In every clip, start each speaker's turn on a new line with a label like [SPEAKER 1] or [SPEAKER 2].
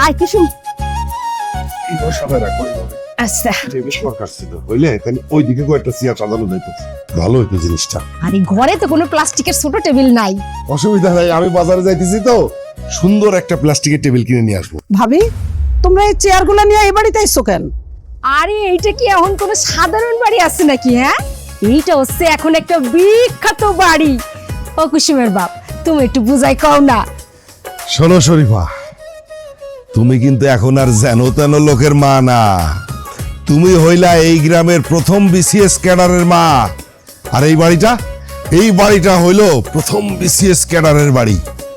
[SPEAKER 1] আয় কিছু
[SPEAKER 2] এই বসাবে রাখো
[SPEAKER 1] আচ্ছা
[SPEAKER 2] টেবিল দরকার ছিল হইলে তাহলে ওইদিকে কয়েকটা চেয়ার সাজানো যাইতো ভালো হইতো জিনিসটা
[SPEAKER 1] আরে ঘরে তো কোনো প্লাস্টিকের ছোট টেবিল নাই।
[SPEAKER 2] অসুবিধা নাই আমি বাজারে যাইতেছি তো সুন্দর একটা প্লাস্টিকের টেবিল কিনে নিয়ে আসবো।
[SPEAKER 3] ভাবি তোমরা এই চেয়ারগুলো নিয়ে এই বাড়িতে আইছো কেন?
[SPEAKER 1] আরে এইটা কি এখন কোনো সাধারণ বাড়ি আছে নাকি? হ্যাঁ, এইটা হচ্ছে এখন একটা বিখ্যাত বাড়ি। ও কুসুমের বাপ, তুমি একটু বুঝাই কও না।
[SPEAKER 2] শোনো শরীফা, তুমি কিন্তু এখন আর যেন তেন লোকের মা না, তুমি হইলা এই গ্রামের প্রথম বিসিএস ক্যাডারের মা। আর এই বাড়িটা হইলো প্রথম বিসিএস ক্যাডারের বাড়ি।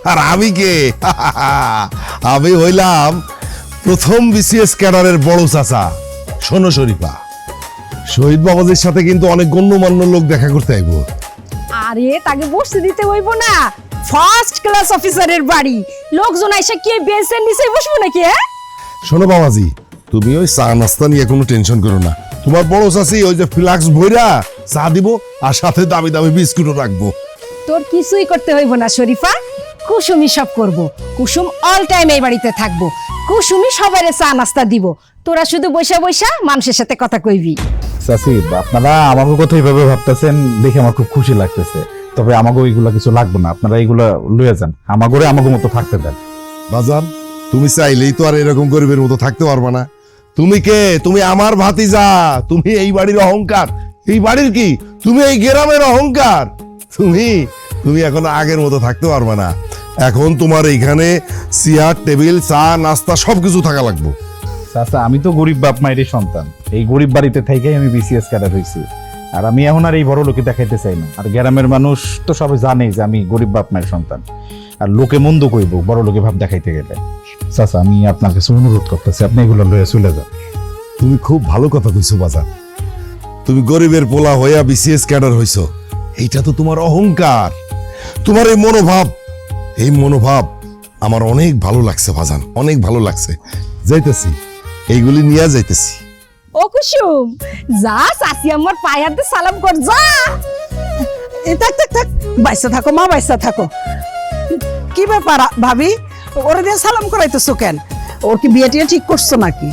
[SPEAKER 2] আর আমি কে? আমি হইলাম প্রথম বিসিএস ক্যাডারের বড় চাচা। শোনো শরীফা, শহীদ বাবাজির সাথে কিন্তু অনেক গণ্যমান্য লোক দেখা করতে আইব।
[SPEAKER 1] আরে তাকে বসতে দিতে হইব না, ফার্স্ট ক্লাস অফিসারের বাড়ি, লোকজন আইসা কি বেঞ্চের নিচে বসবো নাকি? হ্যাঁ
[SPEAKER 2] শোনো বাবাজি, তুমি ওই চা নাস্তা নিয়ে কোনো টেনশন করো না। তোমার বড় চাচি ওই যে ফ্লাক্স ভইরা চা দিব আর সাথে দামি দামি বিস্কুটও রাখবো।
[SPEAKER 1] তোর কিছুই করতে হইব না শরীফা, কুসুমই সব করব। কুসুম অল টাইম এই বাড়িতে থাকবো, কুসুমই সবারে চা নাস্তা দিব। তোরা শুধু বৈশা বৈশা মানুষের সাথে কথা কইবি।
[SPEAKER 4] চাচি, আপনারা আমাকে কথা এইভাবে ভাবতেছেন দেখে আমার খুব খুশি লাগতেছে। তবে আমাকে ওইগুলা কিছু লাগবে না, আপনারা এইগুলা লইয়া যান, আমাকে মতো থাকতে দেন।
[SPEAKER 2] বাজান, তুমি চাইলেই তো আর এরকম গরিবের মতো থাকতে পারবা না। তুমি কে? তুমি আমার ভাতিজা, তুমি এই বাড়ির অহংকার। এই বাড়ির কি? তুমি এই গ্রামের অহংকার। তুমি এখন আগের মতো থাকতে পারবা না। এখন তোমার এইখানে চেয়ার টেবিল চা নাস্তা সবকিছু থাকা লাগবে।
[SPEAKER 4] চাচা, আমি তো গরিব বাপ মায়েরই সন্তান, এই গরিব বাড়িতে থেকেই আমি বিসিএস ক্যাডার হয়েছি। আর আমি এখন আর এই বড় লোকে দেখাইতে চাই না। আর গ্রামের মানুষ তো সবাই জানে যে আমি গরিব বাপ মায়ের সন্তান, আর লোকে মন্দ কইব বড় লোকে ভাব দেখাইতে গেলে। চাচা, আমি আপনার কাছে অনুরোধ করতেছি, আপনি এগুলো লয়ে চলে যান।
[SPEAKER 2] তুমি খুব ভালো কথা কইছো বাজান। তুমি গরিবের পোলা হইয়া বিসিএস ক্যাডার হইছো, এইটা তো তোমার অহংকার। তোমার এই মনোভাব আমার অনেক ভালো লাগছে বাজান, অনেক ভালো লাগছে। যাইতেছি, এইগুলি নিয়ে যাইতেছি।
[SPEAKER 1] ও কুসুম, যা চাচি আমার পায়ে হাতে সালাম কর, যা।
[SPEAKER 3] থাক বাইসা থাকো মা, বাইসা থাকো। কি ব্যাপার ভাবি, ওরে দিয়ে সালাম করাইতেছো কেন? ওর কি বিয়ে টিয়ে ঠিক করছো নাকি?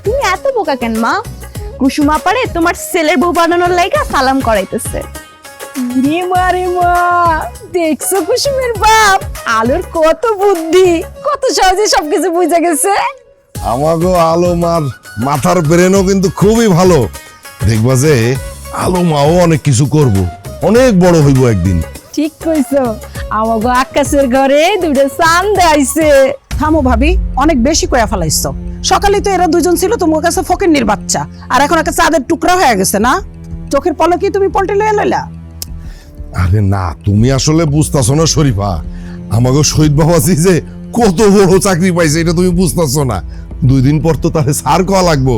[SPEAKER 5] তুমি এত বোকা কেন মা? কুসুম আপারে তোমার ছেলের বউ বানানোর লাইগা সালাম করাইতেছে।
[SPEAKER 1] রে মা রে মা, দেখছো কুসুমের বাপ আলোর কত বুদ্ধি, কত সহজে সবকিছু বুঝে গেছে।
[SPEAKER 2] আমাগো আলমার মাথার ব্রেনও কিন্তু খুবই ভালো। দেখবা যে আলমাও অনেক কিছু করব, অনেক বড় হইব একদিন।
[SPEAKER 1] ঠিক কইছো, আমাগো আকাশের ঘরে দুটো চাঁদ আইছে।
[SPEAKER 3] থামো ভাবি, অনেক বেশি কয়া ফেলাইছো। সকালে তো এরা দুজন ছিল তোমার কাছে ফকিন্নির বাচ্চা, আর এখন একটা চাঁদের টুকরা হয়ে গেছে না? চোখের পলকে তুমি পল্টে লয়ে লইলা।
[SPEAKER 2] আরে না, তুমি আসলে বুঝতাছো না শরীফা, আমাগো শহীদ বাবাজি যে কত বড় চাকরি পাইছে এটা তুমি বুঝতাছো না। 2 দিন পর তো তাহলে সার কোয়া লাগবো।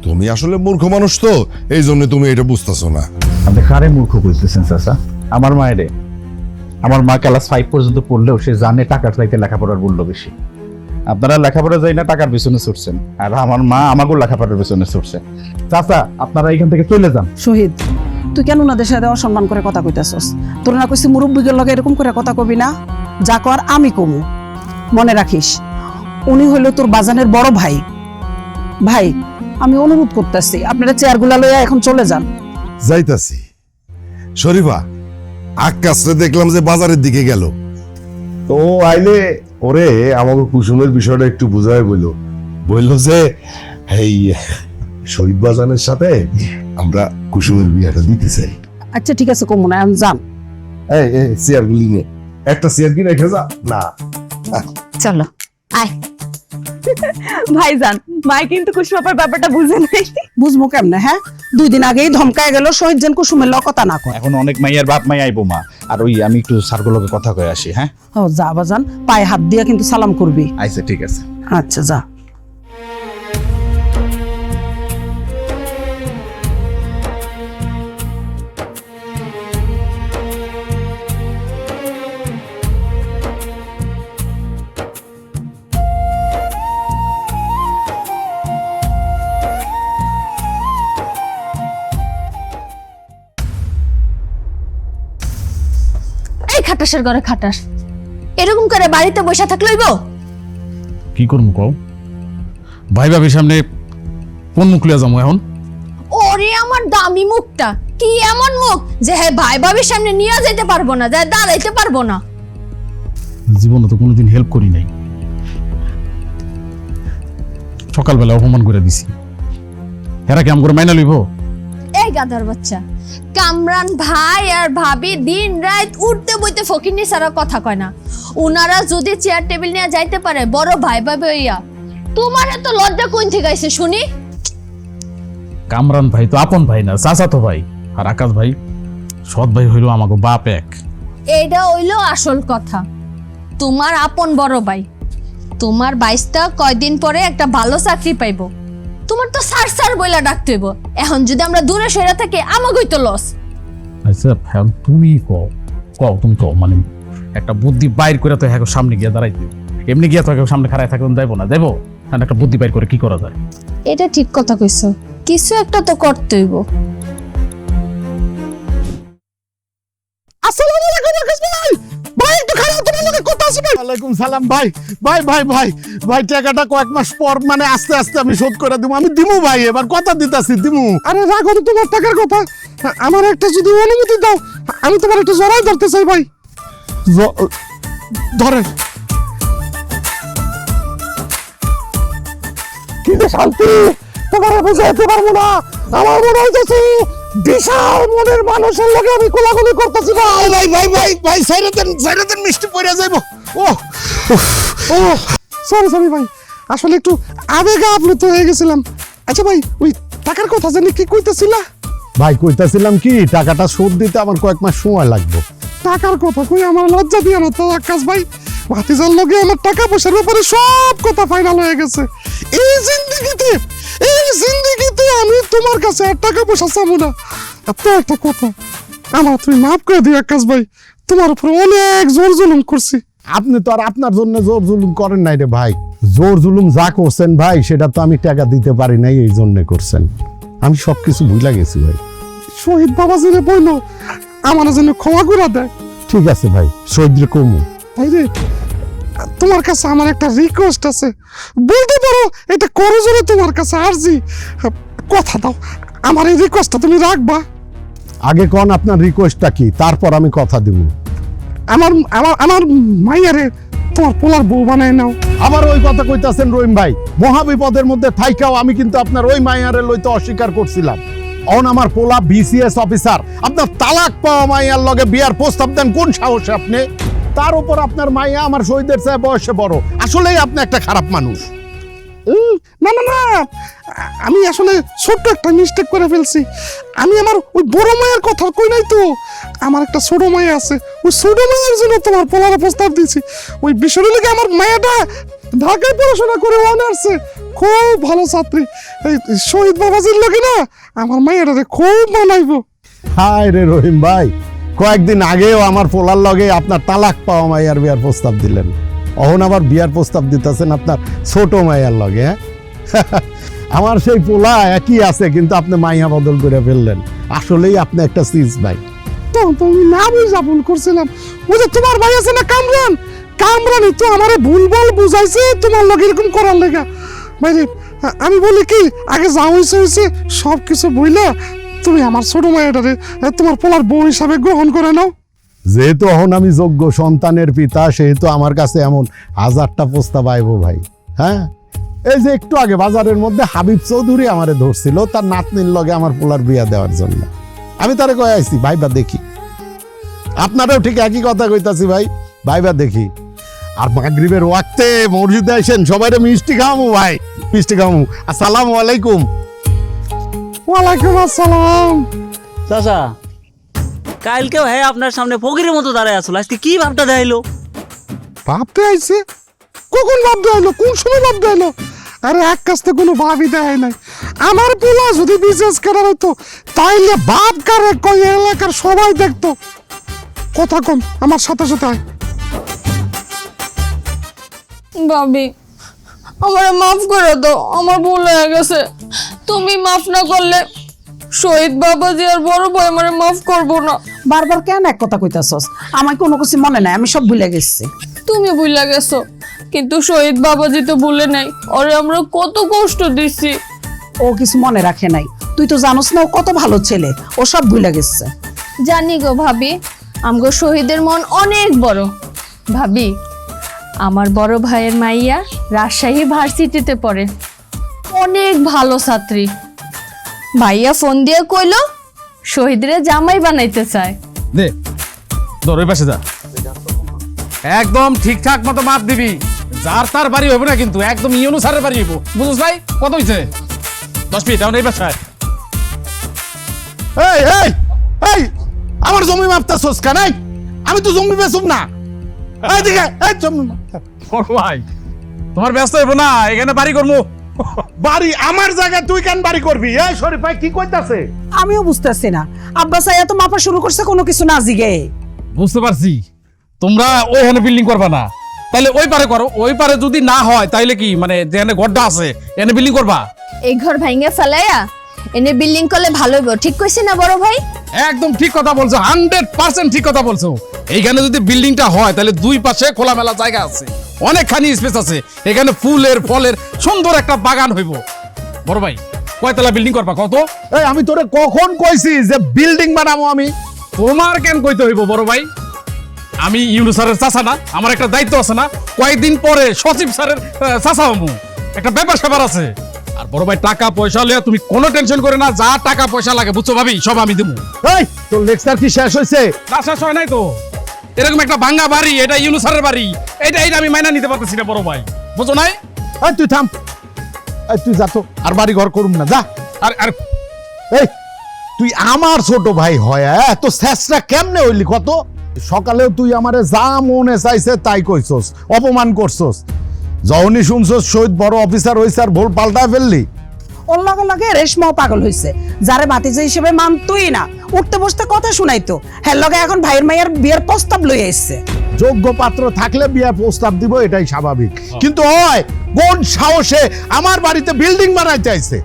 [SPEAKER 2] তুমি আসলে মূর্খ মানুষ তো, এই জন্য তুমি এটা বুঝতাছো না।
[SPEAKER 4] আপনি কারে মূর্খ কইতেছেন চাচা? আমার মায়েরে, আমার মা ক্লাস 5 পর্যন্ত পড়লেও সে জানে টাকার চাইতে লেখাপড়ার মূল্য বেশি। আপনারা লেখাপড়া যাই না টাকার পিছনে ছুটছেন, আর আমার মা আমাকেও লেখাপড়ার পিছনে ছুটছে। চাচা, আপনারা এখান থেকে চলে যান।
[SPEAKER 3] শহীদ, তুই কেন ওনাদের সাথে অসম্মান করে কথা কইতাছস? তোর না কইছি মুরব্বিদের লগে এরকম করে কথা কবি না? যা কর আমি কমু। মনে রাখিস, উনি হইলো তোর বাজানের বড় ভাই। ভাই, আমি অনুরোধ করতেছি আপনারা চেয়ারগুলা লইয়া এখন চলে যান।
[SPEAKER 2] যাইতাছি। শরীফা, আকাশে দেখলাম যে বাজারের দিকে গেল, তো আইলে ওরে আমাকে কুসুমের বিষয়টা একটু বুঝায় বললো যে এই শহীদ বাজানের সাথে আমরা কুসুমের বিয়েটা দিতে চাই।
[SPEAKER 3] আচ্ছা ঠিক আছে, কমু না, এখন যান।
[SPEAKER 2] এই চেয়ারগুলি নিয়ে একটা চেয়ার কি রেখে যা না।
[SPEAKER 1] চলো আয়।
[SPEAKER 5] ভাইজান, মা কিন্তু কুসুম আপার ব্যাপারটা বুঝে নাই।
[SPEAKER 3] বুঝবো কেমনে? হ্যাঁ, 2 দিন আগেই ধমকায় গেল শহীদ যেন কুসুমের লগে কথা না কয়।
[SPEAKER 4] এখন অনেক মাইয়ার বাপ মাই আইবো মা, আর ওই আমি একটু সার্গুলোকে কথা কয়ে আসি। হ্যাঁ,
[SPEAKER 3] ও যা বাজান, পায়ে হাত দিয়া কিন্তু সালাম করবি।
[SPEAKER 4] আচ্ছা ঠিক আছে।
[SPEAKER 3] আচ্ছা যা।
[SPEAKER 5] খাটাসের ঘরে খাটাস, এরকম করে বাড়িতে বসে থাকলে হইব?
[SPEAKER 4] কি করবো কও?
[SPEAKER 6] ভাই ভাবির সামনে কোন মুখ লিয়া যাবো এখন?
[SPEAKER 7] ওরে আমার দামি মুখটা, কি এমন মুখ যে হ্যাঁ ভাই ভাবির সামনে নিয়ে যেতে পারবো না, যা দাঁড়াইতে পারবো না।
[SPEAKER 6] জীবনে তো কোনোদিন হেল্প করি নাই, সকালবেলা অপমান করে দিছি, এরা কেমন করে মাইনা লইব?
[SPEAKER 7] এই গাধার বাচ্চা, কামরান ভাই আর ভাবি দিন রাত উঠতে বইতে ফকিরনি ছাড়া কথা কয় না। উনারা যদি চেয়ার টেবিল নিয়ে যাইতে পারে বড় ভাই ভাবি হইয়া, তোমার এত লজ্জা কোন থেকে আইছে শুনি?
[SPEAKER 6] কামরান ভাই তো আপন ভাই না, চাচাতো ভাই। আর আকাশ ভাই সৎ ভাই হইলো আমাকে বাপ এক।
[SPEAKER 7] এইটা হইলো আসল কথা। তোমার আপন বড় ভাই, তোমার বাইশটা কয়দিন পরে একটা ভালো চাকরি পাইবো, তোমার তো সার সার বইলা ডাকতে হইব। এখন যদি আমরা দূরে সরে থাকি আমাকেই তো লস।
[SPEAKER 6] আচ্ছা হ্যাঁ, তুমি কও তুমি কও, মানে একটা বুদ্ধি বাইর করে তো হ্যাঁ সামনে গিয়ে দাঁড়াইতে, এমনি গিয়া তো হ্যাঁ সামনে খাড়ায় থাকুন যাইবো না, যাইবো না, একটা বুদ্ধি বাইর করে কি করা যায়?
[SPEAKER 7] এটা ঠিক কথা কইছো, কিছু একটা তো করতে হইব।
[SPEAKER 3] আসসালামু আলাইকুম আকাশ ভাই। ভাই একটু খারাপ, তোমার লগে কথা আছে ভাই।
[SPEAKER 8] ওয়ালাইকুম সালাম ভাই। ভাই ভাই ভাই ভাই টাকাটা কয়েক মাস পর মানে আস্তে আস্তে আমি শোধ করে দিব। আমি দিমু ভাই, এবার কথা দিতাছি দিমু।
[SPEAKER 3] আরে রাখো তো তোমার টাকার কথা, আমার একটা যদি অনুমতি দাও, আমি তোমার একটু জড়াই ধরতে চাই ভাই।
[SPEAKER 8] ধরেন।
[SPEAKER 3] কিন্তু শান্তি, তোমার বুঝাইতে পারবো না। আমার মনে হইতেছে বিশাল মনের মানুষের লগে আমি কোলাকুলি করতেছি ভাই।
[SPEAKER 8] ভাই ভাই ভাই ভাই সাইরে দেন মিষ্টি পড়ে যাইবো। ও
[SPEAKER 3] ও সরি ভাই, আসলে একটু আবেগে আপ্লুত হয়ে গেছিলাম। আচ্ছা ভাই, ওই টাকার কথা জানি কি কইতেছিলা?
[SPEAKER 8] ভাই কইতাছিলাম কি, টাকাটা শোধ দিতে আমার কয়েক মাস সময় লাগবে।
[SPEAKER 3] টাকার কথা কই আমার লজ্জা দিয়ে না তো আকাশ ভাই। ভাতিজার লগে আমার টাকা পয়সার ব্যাপারে সব কথা ফাইনাল হয়ে গেছে। এই জিন্দেগিতে আমি তোমার কাছে আর টাকা পয়সা চাবো না। তো একটা কথা, আমার তুমি মাফ করে দিও আকাশ ভাই, তোমার উপর অনেক জোর জুলুম করছি।
[SPEAKER 8] আপনি তো আর আপনার জন্য জোর জুলুম করেন নাই রে ভাই। জোর জুলুম যা করছেন ভাই, সেটা তো আমি টাকা দিতে পারি নাই, এই জন্য করছেন। আমি সবকিছু ভুলে গেছি ভাই।
[SPEAKER 3] শহীদ বাবা জিরে বইল আমার জন্য ক্ষমা করে দেয়।
[SPEAKER 8] ঠিক আছে ভাই, শহীদ কমু।
[SPEAKER 3] ভাই রে, তোমার কাছে আমার একটা রিকোয়েস্ট আছে, বলতে পারো এটা করো জোরে তোমার কাছে আরজি। কথা দাও, আমার এই রিকোয়েস্টটা তুমি রাখবা।
[SPEAKER 8] আগে কোন আপনার রিকোয়েস্টটা কি, তারপর আমি কথা দিব।
[SPEAKER 3] আমার আমার আমার মাইয়ারে তোমার পোলার বউ বানায় নাও।
[SPEAKER 8] আবার ওই কথা কইতাছেন রহিম ভাই? মহাবিপদের মধ্যে থাইকাও আমি কিন্তু আপনার ওই মাইয়ারে লইতে অস্বীকার করছিলাম। অন আমার পোলা বিসিএস অফিসার, আপনার তালাক পাওয়া মাইয়ার লগে বিয়ার প্রস্তাব দেন কোন সাহসে আপনি? তার উপর আপনার মাইয়া আমার শহীদের চেয়ে বয়সে বড়। আসলেই আপনি একটা খারাপ মানুষ।
[SPEAKER 3] না না না, আমি আসলে ছোট্ট একটা মিস্টেক করে ফেলছি। আমি আমার ওই বড় মায়ের কথা কই নাই তো, আমার একটা ছোট মায়া আছে, ওই ছোট মায়ের জন্য তোমার পোলার প্রস্তাব দিয়েছি। ওই বিষয়ের লেগে আমার মায়াটা ঢাকায় পড়াশোনা করে অনার্সে, খুব ভালো ছাত্রী। এই শহীদ বাবাজির লগে না আমার মায়েরারে খুব মানাইবো।
[SPEAKER 8] হায় রে রহিম ভাই, কয়েকদিন আগেও আমার পোলার লগে আপনার তালাক পাওয়া মাইয়ার বিয়ার প্রস্তাব দিলেন, অহন আবার বিয়ার প্রস্তাব দিতেছেন আপনার ছোট মাইয়ার লগে। হ্যাঁ, আমার সেই পোলা একই আছে, কিন্তু আপনি মাইয়া বদল করে ফেললেন। আসলেই আপনি একটা সিজ ভাই।
[SPEAKER 3] তো তুমি না বুঝা ভুল করছিলাম। ওই যে তোমার ভাই আছে না কামরান, কামরানই তো আমারে ভুল বল বুঝাইছে তোমার লগে এরকম করার লেগা। ভাইরে, আমি বলি কি, আগে যা হয়েছে সব কিছু বইলা তুমি আমার ছোট মায়েরারে তোমার পোলার বউ হিসাবে গ্রহণ করে নাও।
[SPEAKER 8] যেহেতু এখন আমি যোগ্য সন্তানের পিতা, সেহেতু আমার কাছে এমন হাজারটা প্রস্তাব আইবো ভাই। হ্যাঁ, এই যে একটু আগে বাজারের মধ্যে হাবিব চৌধুরী আমারে ধরছিল তার নাতনির লগে আমার পোলার বিয়া দেওয়ার জন্য। আমি তারে কয়ে আইছি ভাইবা দেখি। আপনারাও ঠিক একই কথা কইতাছি ভাই, ভাইবা দেখি। আর মাগরিবের ওয়াক্তে মসজিদে আসেন, সবাইরে মিষ্টি খাওয়ামু ভাই, মিষ্টি খাওয়ামু। আসসালামু আলাইকুম।
[SPEAKER 3] ওয়ালাইকুম আসসালাম।
[SPEAKER 9] চাচা, কালকেও হ্যাঁ আপনার সামনে ফকিরের মতো দাঁড়ায় আসলো, আজকে কি ভাবটা দেখাইলো?
[SPEAKER 3] ভাবতে আইছে? কখন ভাবতে আইলো? কোন সময় ভাবতে আইলো? আরে এক কাছতে কোনো ভাবই দেয় নাই। আমার পোলা যদি বিশেষ করা হতো তাইলে বাপ কারে কই এলাকার সবাই দেখতো। কথা কম, আমার সাথে সাথে আয়।
[SPEAKER 7] ভাবি, আমার মাফ করে দাও, আমার ভুল হয়ে গেছে। তুমি মাফ না করলে শহীদ বাবাজি আর বড় ভাই আমারে মাফ করবো না।
[SPEAKER 3] বারবার কেন এক কথা কইতাছস? আমার কোনো কিছু মনে নাই, আমি সব ভুলে গেছি।
[SPEAKER 7] তুমি ভুলে গেছো, কিন্তু শহীদ বাবাজি তো ভুলে নাই। ওরে আমরা কত কষ্ট দিছি।
[SPEAKER 3] ও কিছু মনে রাখে নাই, তুই তো জানোস না ও কত ভালো ছেলে, ও সব ভুলে গেছে।
[SPEAKER 7] জানি গো ভাবি, আমগো শহীদের মন অনেক বড়। ভাবি, আমার বড় ভাইয়ের মাইয়া রাজশাহী ভার্সিটিতে পড়ে, অনেক ভালো ছাত্রী। ভাইয়া ফোন দিয়ে কইলো শহীদরে জামাই বানাইতে চায়।
[SPEAKER 6] দে ধর ওই পাশে যা, একদম ঠিকঠাক মতো মাপ দিবি। যার তার বাড়ি হইব না কিন্তু, একদম ইউনু স্যারের বাড়ি হইব, বুঝছ ভাই? কত হইছে? 10 ফিট এখন এই বাসায়।
[SPEAKER 8] এই এই এই আমার জমি মাপতাছস কেন? আমি তো জমি বেচুম না। এই দিকে এই জমি
[SPEAKER 6] বড় ভাই তোমার ব্যস্ত হইব না, এখানে বাড়ি করবো।
[SPEAKER 8] বাড়ি আমার জায়গায় তুই কেন বাড়ি করবি? এই শরীফ ভাই কি কইতাছে?
[SPEAKER 3] আমিও বুঝতেছি না, আব্বা সাইয়া তো মাপা শুরু করছে কোনো কিছু না জিগে।
[SPEAKER 6] বুঝতে পারছি, তোমরা ওইখানে বিল্ডিং করবা না, তাহলে ওই পারে করো। ওই পারে যদি না হয় তাইলে কি মানে যেখানে গড্ডা আছে এখানে বিল্ডিং করবা?
[SPEAKER 7] এই ঘর ভাঙে ফেলাইয়া এনে বিল্ডিং করলে ভালো হইব, ঠিক কইছি না বড় ভাই?
[SPEAKER 6] একদম ঠিক কথা বলছো, 100% ঠিক কথা বলছো। এইখানে যদি বিল্ডিংটা হয় তাহলে দুই পাশে খোলামেলা জায়গা আছে, অনেকখানি স্পেস আছে, এখানে ফুলের ফলের সুন্দর একটা বাগান হইব। বড় ভাই কয়তলা বিল্ডিং করবা কত?
[SPEAKER 8] এই আমি তোরে কখন কইছি যে বিল্ডিং বানাবো আমি?
[SPEAKER 6] তোমার কেন কইতে হইব বড় ভাই? আমি ইউনু স্যারের চাচা না? আমার একটা দায়িত্ব আছে না? কয়েকদিন পরে সচিব স্যারের চাচা হমু, একটা ব্যাপার স্যাপার আছে। আর বড় ভাই টাকা পয়সা লিয়া তুমি কোনো টেনশন করে না, যা টাকা পয়সা লাগে বুঝছো ভাবি সব আমি দেবো।
[SPEAKER 8] এই তোর লেকচার কি শেষ হইছে?
[SPEAKER 6] না শেষ হয় নাই তো। এরকম একটা ভাঙ্গা বাড়ি, এটা ইউনু স্যারের বাড়ি, এটা আমি মাইনা নিতে পারতেছি না বড় ভাই, বুঝছো নাই?
[SPEAKER 8] এই তুই থাম, এই তুই যা তো, আর বাড়ি ঘর করুম না, যা।
[SPEAKER 6] আর আর
[SPEAKER 8] এই তুই আমার ছোট ভাই হয়, এত শেষটা কেমনে হইলি কত? সকালেও তুই আমারে যা মনে চাইছে তাই কইছস, অপমান করছস। যখনই শুনছস শহীদ বড় অফিসার হইছে আর ভুল পাল্টায় ফেললি।
[SPEAKER 3] ওর লগে লগে রেশমাও পাগল হইছে, যারে ভাতিজা হিসেবে মানতই না, উঠতে বসতে কথা শুনাইতো, হ্যাঁ লগে এখন ভাইয়ের মাইয়ার বিয়ের প্রস্তাব লই আসছে।
[SPEAKER 8] যোগ্য পাত্র থাকলে বিয়ে প্রস্তাব দিব, এটাই স্বাভাবিক। কিন্তু হয় কোন সাহসে আমার বাড়িতে বিল্ডিং বানাইতে আইছে?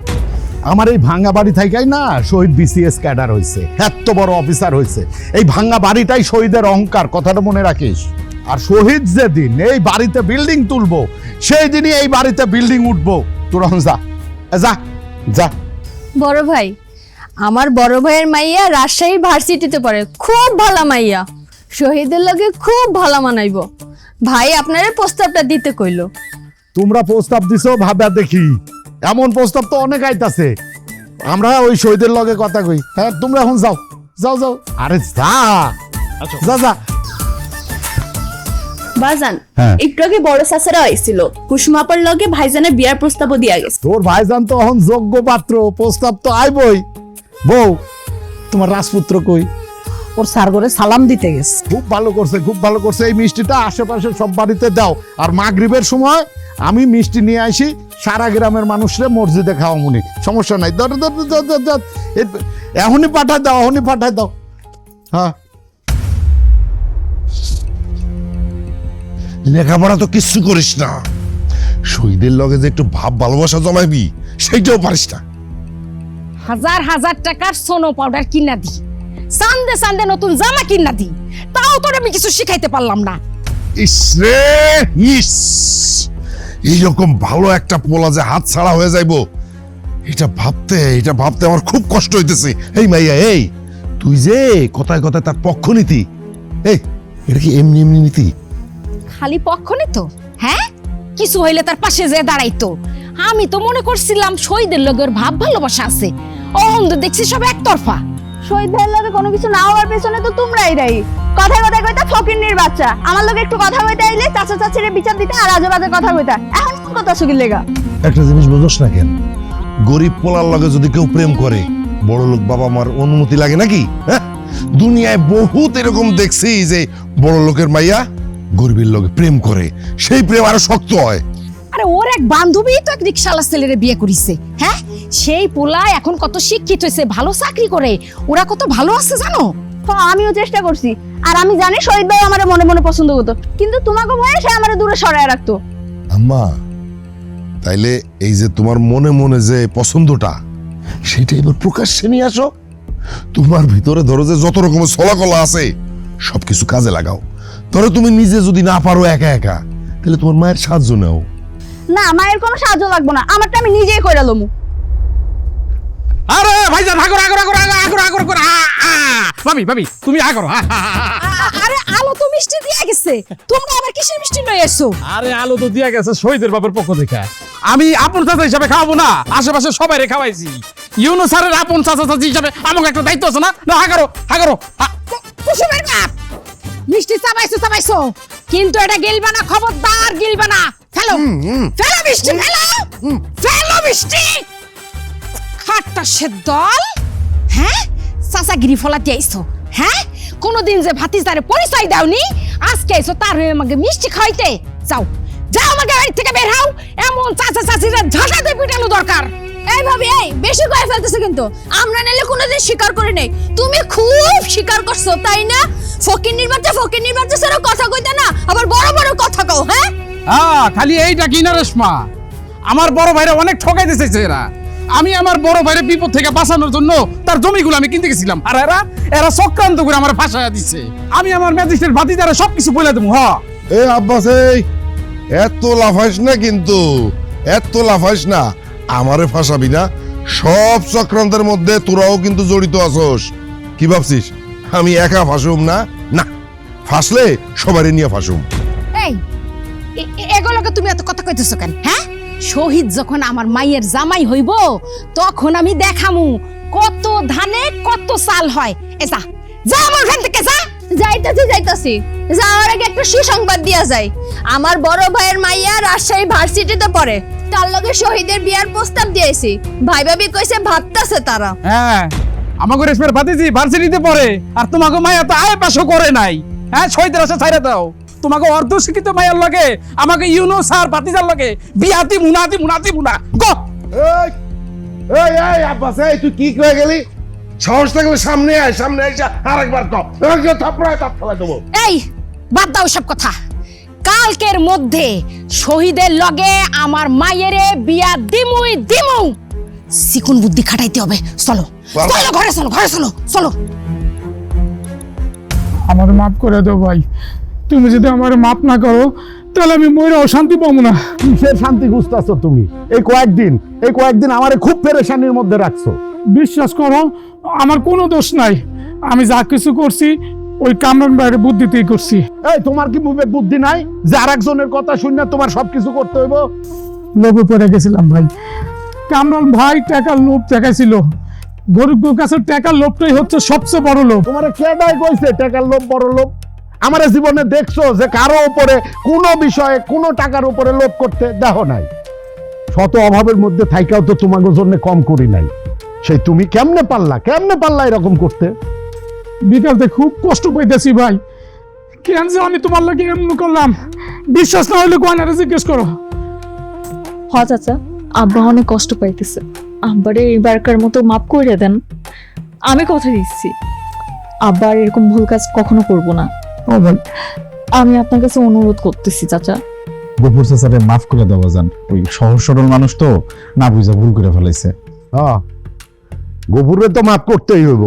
[SPEAKER 8] আমার এই ভাঙ্গা বাড়ি থাকাই না শহীদ বিসিএস ক্যাডার হইছে, এত বড় অফিসার হইছে। এই ভাঙ্গা বাড়িটাই শহীদের অহংকার, কথাটা মনে রাখিস। আর শহীদ যেদিন এই বাড়িতে বিল্ডিং তুলবো সেই দিনই এই বাড়িতে বিল্ডিং উঠবো। তোরা যা যা যা।
[SPEAKER 7] বড় ভাই, আমার বড় ভাইয়ের মাইয়া রাজশাহী ভার্সিটিতে পড়ে, খুব ভালো মাইয়া, শহীদের লগে খুব ভালো মানাইব। ভাই আপনারে প্রস্তাবটা দিতে কইলো।
[SPEAKER 8] তোমরা প্রস্তাব দিছো ভাবা দেখি, এমন প্রস্তাব তো অনেক আইতাছে। আমরা ওই শহীদের লগে কথা কই। হ্যাঁ তোমরা এখন যাও যাও যাও। আরে যা যা যা।
[SPEAKER 5] বাজান,
[SPEAKER 8] হ্যাঁ।
[SPEAKER 5] একটু আগে বড় চাচারা আইছিল, কুসুমাপার লগে ভাইজানের বিয়ার প্রস্তাবও দিয়া গেছে।
[SPEAKER 8] তোর ভাইজান তো এখন যোগ্য পাত্র, প্রস্তাব তো আইবই। বউ তোমার রাজপুত্র কই?
[SPEAKER 3] ওর স্যার করে সালাম দিতে গেছে।
[SPEAKER 8] খুব ভালো করছে, খুব ভালো করছে। এই মিষ্টিটা আশেপাশে সব বাড়িতে দাও, আর মাগরিবের সময় আমি মিষ্টি নিয়ে আসি, সারা গ্রামের মানুষরে মসজিদে খাওয়া মুনি, সমস্যা নাই। এখনই পাঠায় দাও, এখনই পাঠায় দাও। হ্যাঁ
[SPEAKER 2] লেখাপড়া তো কিচ্ছু করিস না, শহীদের লগে যে একটু ভাব ভালোবাসা জমাইবি সেইটাও পারিস না।
[SPEAKER 1] হাজার হাজার টাকার সোনো পাউডার কিনা দি, সান্দে সান্দে নতুন জামা কিনা দি, তাও তোর আমি কিছু শিখাইতে পারলাম না।
[SPEAKER 2] ইস রে ইস, এইরকম ভালো একটা পোলা যে হাত ছাড়া হয়ে যাইবো, এটা ভাবতে আমার খুব কষ্ট হইতেছে। এই মাইয়া, এই তুই যে কথায় কথায় তার পক্ষ নীতি, এই এটা কি এমনি এমনি নীতি?
[SPEAKER 1] খালি পক্ষ নিত, হ্যাঁ কিছু হইলে তার পাশে যে দাঁড়াইতো। আমি তো মনে করছিলাম শহীদের লগের ভাব ভালোবাসা আছে, অন্ধ দেখছি সব একতরফা।
[SPEAKER 5] শহীদ ভাইয়ের লগে কোনো কিছু না হওয়ার পেছনে তো তোমরাই দায়ী। কথায় কথায় কইতা ফকিন্নির বাচ্চা, আমার লগে একটু কথা কইতে আইলে চাচা চাচিরে বিচার দিতে আর আজে বাজে কথা কইতা। এখন কোন কথা শুকির লেগা?
[SPEAKER 2] একটা জিনিস বুঝোস না কেন, গরিব পোলার লগে যদি কেউ প্রেম করে, বড় লোক বাবা মার অনুমতি লাগে নাকি? হ্যাঁ, দুনিয়ায় বহুত এরকম দেখছি যে বড় লোকের মাইয়া গরিবের লগে প্রেম করে, সেই প্রেম আরো শক্ত হয়।
[SPEAKER 1] আরে ওর এক বান্ধবী তো এক রিক্সাওয়ালা ছেলেরে বিয়ে করিছে, হ্যাঁ সেই পোলা এখন কত শিক্ষিত হয়েছে, ভালো চাকরি করে, ওরা কত ভালো আছে জানো?
[SPEAKER 5] তো আমিও চেষ্টা করছি, আর আমি জানি শহীদ ভাই আমার মনে মনে পছন্দ করতো, কিন্তু তোমাকে ভয়ে সে আমার দূরে সরায় রাখতো।
[SPEAKER 2] আম্মা, তাইলে এই যে তোমার মনে মনে যে পছন্দটা, সেটা এবার প্রকাশ্যে নিয়ে আসো। তোমার ভিতরে ধরো যে যত রকমের ছলাকলা আছে সবকিছু কাজে লাগাও। ধরো তুমি নিজে যদি না পারো একা একা, তাহলে তোমার মায়ের সাহায্য নাও।
[SPEAKER 5] না, মায়ের কোনো সাহায্য লাগবে না, আমারটা আমি নিজেই কইরা লমু।
[SPEAKER 6] আরে ভাইজান আগর আগর আগর আগর আগর আগর ভাবি ভাবি তুমি আগর।
[SPEAKER 1] আরে আলো তো মিষ্টি দিয়ে গেছে, তোমরা আবার কিসের মিষ্টি লই এসো?
[SPEAKER 6] আরে আলো তো দিয়া গেছে শহীদের বাবার পক্ষ থেকে। আমি আপন চাচা হিসাবে খাওয়াবো না, আশেপাশে সবাই রে খাওয়াইছি। ইউনুস স্যারের আপন চাচা চাচি হিসাবে আমাকে একটা দায়িত্ব আছে না? না হাগারো হাগারো।
[SPEAKER 1] কুসুমের বাপ, মিষ্টি চাবাইছো কিন্তু এটা গিলবা না, খবরদার গিলবা না। ফেলো ফেলো মিষ্টি, ফেলো ফেলো মিষ্টি। খাট্টাসের দল, হ্যাঁ চাচাগিরি ফলাতে আইছো, হ্যাঁ কোনদিন যে ভাতিজারে পরিচয় দাওনি, আজকে আইছো তার হয়ে আমাকে মিষ্টি খাইতে। যাও যাও, আমাকে বাড়ি থেকে বের হও। এমন চাচা চাচিরা ঝাঁটা দিয়ে পিটানো দরকার।
[SPEAKER 7] এই ভাবি, এই বেশি কয়ে ফেলতেছে কিন্তু। আমরা নাইলে কোনোদিন স্বীকার করে নেই, তুমি খুব স্বীকার করছো তাই না? ফকিন্নির বাচ্চা স্যার কথা কইতে না, আবার বড় বড় কথা কও। হ্যাঁ
[SPEAKER 6] খালি এইটা কি না রেশমা, আমার বড় ভাইরা অনেক ঠকাই দিতেছে এরা। আমি আমার বড় ভাইয়ের বিপদ থেকে বাঁচানোর জন্য তার জমিগুলো আমি কিনতে গেছিলাম, আর এরা চক্রান্ত করে আমার ফাঁসাইয়া দিচ্ছে। আমি আমার ম্যাজিস্ট্রেট ভাতিজারে সবকিছু বলে দেবো।
[SPEAKER 2] এ আব্বাস, এই এত লাফাইস না কিন্তু, এত লাফাইস না। আমারে ফাঁসাবি না, সব চক্রান্তের মধ্যে তোরাও কিন্তু জড়িত আছোস। কি ভাবছিস আমি একা ফাঁসুম না? না, ফাঁসলে সবারই নিয়ে ফাঁসুম।
[SPEAKER 1] এই এগুলোকে তুমি এত কথা কইতেছো কেন? হ্যাঁ, শহীদ যখন আমার মায়ের জামাই হইব তখন আমি দেখামু কত ধানে কত চাল হয়। এ যা যা আমার এখান থেকে যা।
[SPEAKER 7] যাইতাছি যাওয়ার আগে একটা সুসংবাদ দিয়া যায়। আমার বড় ভাইয়ের মাইয়া রাজশাহী ভার্সিটিতে পড়ে, তার লগে শহীদের বিয়ার প্রস্তাব দিয়েছি। ভাই ভাবি কইছে ভাবতাছে তারা।
[SPEAKER 6] হ্যাঁ, আমাকে রেশমের ভাতিজি ভার্সিটিতে পড়ে, আর তোমাকে মায়া তো আয় পাশও করে নাই। হ্যাঁ, শহীদের আশা ছাইরা দাও। তোমাকে অর্ধশিক্ষিত মায়ের লগে আমাকে ইউনুস আর ভাতিজার লগে বিয়াতি মুনাতি মুনা গো।
[SPEAKER 2] এই এই এই আব্বাস, এই তুই কি কয়ে গেলি? সাহস থাকলে সামনে আয়, সামনে আইসা আরেকবার কর, থাপড়ায় তাপ ফেলা দেবো।
[SPEAKER 1] এই বাদ দাও সব কথা। কালকের মধ্যে শহীদের লগে আমার মায়েরে বিয়া দিমু। সিকুন বুদ্ধি খাটাইতে হবে। চলো চলো ঘরে, চলো ঘরে, চলো চলো।
[SPEAKER 10] আমার মাফ করে দাও ভাই, তুমি যদি আমার মাফ না করো তাহলে আমি ময়রা অশান্তি পাবো না।
[SPEAKER 8] কিসের শান্তি খুঁজতেছো তুমি? এই কয়েকদিন আমারে খুব পেরেশানির মধ্যে রাখছো।
[SPEAKER 10] বিশ্বাস করো, আমার কোনো দোষ নাই। আমি যা কিছু করছি ওই কামরান ভাইয়ের বুদ্ধিতেই করছি।
[SPEAKER 8] এই তোমার কি বিবেক বুদ্ধি নাই যে আরেকজনের কথা শুনে তোমার সবকিছু করতে হইব?
[SPEAKER 10] লোভে পড়ে গেছিলাম ভাই। কামরান ভাই টাকার লোভ দেখাইছিল। গরিবের কাছে টাকার লোভটাই হচ্ছে সবচেয়ে বড় লোভ।
[SPEAKER 8] তোমার কেডাই কইছে টাকার লোভ বড় লোভ? আমার জীবনে দেখছো যে কারো উপরে কোনো বিষয়ে কোনো টাকার উপরে লোভ করতে দেখো নাই? শত অভাবের মধ্যে থাইকাও তো তোমাকে জন্য কম করি নাই। সেই তুমি কেমনে পারলা এরকম করতে?
[SPEAKER 10] বিকালতে খুব কষ্ট পাইতেছি ভাই, কেন যে আমি তোমার লাগে এমন করলাম। বিশ্বাস না হইলে গয়নারে জিজ্ঞেস করো।
[SPEAKER 11] হ চাচা, আব্বা অনেক কষ্ট পাইতেছে, আব্বারে এইবারকার মতো মাফ করে দেন। আমি কথা দিচ্ছি আব্বার এরকম ভুল কাজ কখনো করব না। আমি আপনার কাছে অনুরোধ করতেছি চাচা।
[SPEAKER 4] গফুর চাচারে মাফ করে দেওয়া যান, ওই সহজ সরল মানুষ তো না বুঝা ভুল করে ফেলাইছে।
[SPEAKER 8] গফুরে তো মাফ করতেই হইব,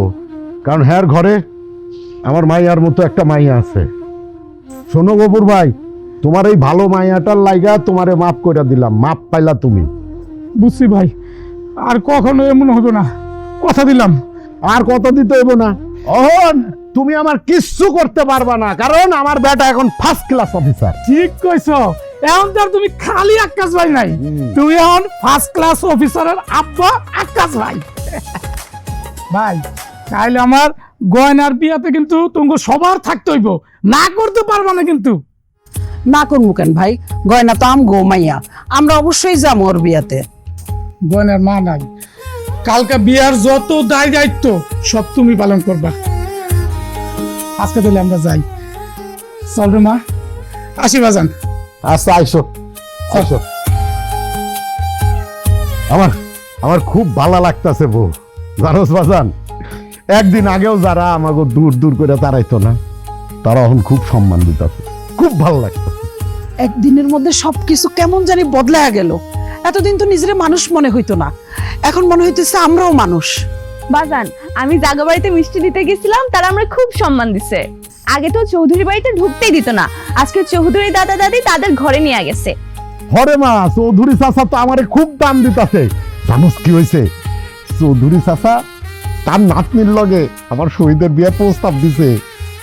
[SPEAKER 8] কারণ হ্যার ঘরে আমার মাইয়ার মতো একটা মাইয়া আছে। শোনো গফুর ভাই, তোমার এই ভালো মাইয়াটার লাইগা তোমারে মাফ করে দিলাম, মাফ পাইলা তুমি।
[SPEAKER 10] বুঝছি ভাই, আর কখনো এমন হবে না, কথা দিলাম।
[SPEAKER 8] আর কথা দিতে হইব না। অহন তুমি আমার কিচ্ছু করতে পারবা না, কারণ আমার বেটা এখন ফার্স্ট ক্লাস অফিসার।
[SPEAKER 10] ঠিক কইছো, এখন তো আর তুমি খালি আকাশ ভাই নাই, তুমি এখন ফার্স্ট ক্লাস অফিসারের আব্বা আকাশ ভাই। ভাই তাইলে আমার গয়নার বিয়াতে কিন্তু তোমাকে সবার থাকতে হইব, না করতে পারবা না কিন্তু।
[SPEAKER 3] না করবো কেন ভাই, গয়না তো আমগো মাইয়া, আমরা অবশ্যই যাবো ওর বিয়াতে।
[SPEAKER 10] গয়নার মা নাই, কালকে বিয়ার যত দায় দায়িত্ব সব তুমি পালন করবা। আজকে তাহলে আমরা যাই। চল রে মা, আসি বাজান।
[SPEAKER 8] আচ্ছা আইসো আইসো। আমার খুব ভালো লাগতেছে বউ, জানোস বাজান। একদিন আগেও যারা আমাকে দূর দূর করে তাড়াইতো না, তারা এখন খুব সম্মান দিতেছে, খুব ভালো লাগতেছে।
[SPEAKER 3] একদিনের মধ্যে সবকিছু কেমন জানি বদলায়া গেল। এতদিন তো নিজের মানুষ মনে হইতো না, এখন মনে হইতেছে আমরাও মানুষ।
[SPEAKER 5] বাজান, আমি জাগা বাড়িতে মিষ্টি দিতে গেছিলাম, তারা আমরা খুব সম্মান দিছে। আগে তো চৌধুরী বাড়িতে ঢুকতেই দিত না, আজকে চৌধুরী দাদা দাদি তাদের ঘরে নিয়ে গেছে।
[SPEAKER 8] হরে মা, চৌধুরী চাচা তো আমারে খুব দাম দিতাছে। জানোস কি হয়েছে? চৌধুরী চাচা তার নাতনির লগে আমার শহীদের বিয়ে প্রস্তাব দিছে।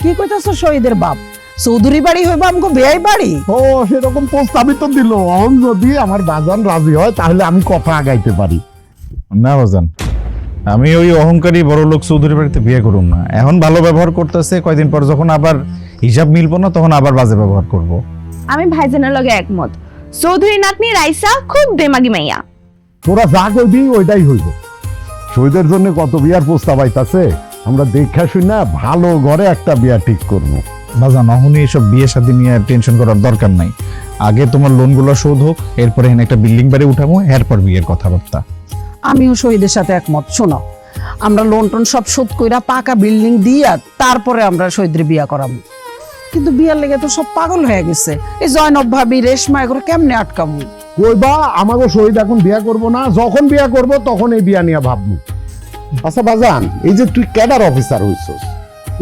[SPEAKER 3] কি কইতাছ শহীদের বাপ? চৌধুরী বাড়ি হইব আমগো বেয়াই বাড়ি?
[SPEAKER 8] ও সেরকম প্রস্তাবই তো দিল। এখন যদি আমার বাজান রাজি হয় তাহলে আমি কথা আগাইতে পারি।
[SPEAKER 4] না বাজান, আমি ওই অহংকারী বড় লোক চৌধুরী বাড়িতে বিয়ে করুম না। এখন ভালো ব্যবহার করতেছে, কয়দিন পর যখন আবার হিসাব মিলবো না তখন আবার বাজে ব্যবহার করব।
[SPEAKER 5] আমি ভাইজানের লগে একমত, চৌধুরী নাতনি রাইসা খুব দেমাগি মাইয়া।
[SPEAKER 8] তোরা যা কইবি ওইটাই হইব। শহীদের জন্য কত বিয়ার প্রস্তাব আইতাছে, আমরা দেখা শুই না ভালো ঘরে একটা বিয়া ঠিক করবো।
[SPEAKER 4] বাজান, অহনি এসব বিয়ে শাদী নিয়ে টেনশন করার দরকার নাই। আগে তোমার লোনগুলো শোধ হোক, এরপরে এখানে একটা বিল্ডিং বাড়ি উঠাবো, এরপর বিয়ের কথাবার্তা।
[SPEAKER 3] আমিও শহীদের সাথে একমত। শোনো, আমরা লোন টোন সব শোধ কইরা পাকা বিল্ডিং দিয়া তারপরে আমরা শহীদের বিয়া করাবো। কিন্তু বিয়ার লেগে তো সব পাগল হয়ে গেছে। এই জয়নব ভাবি, রেশমা, এগুলো কেমনে আটকাবো?
[SPEAKER 8] কইবা আমাকে শহীদ এখন বিয়া করব না, যখন বিয়া করব তখন এই বিয়া নিয়ে ভাববো। আচ্ছা বাজান, এই যে তুই ক্যাডার অফিসার হইছস,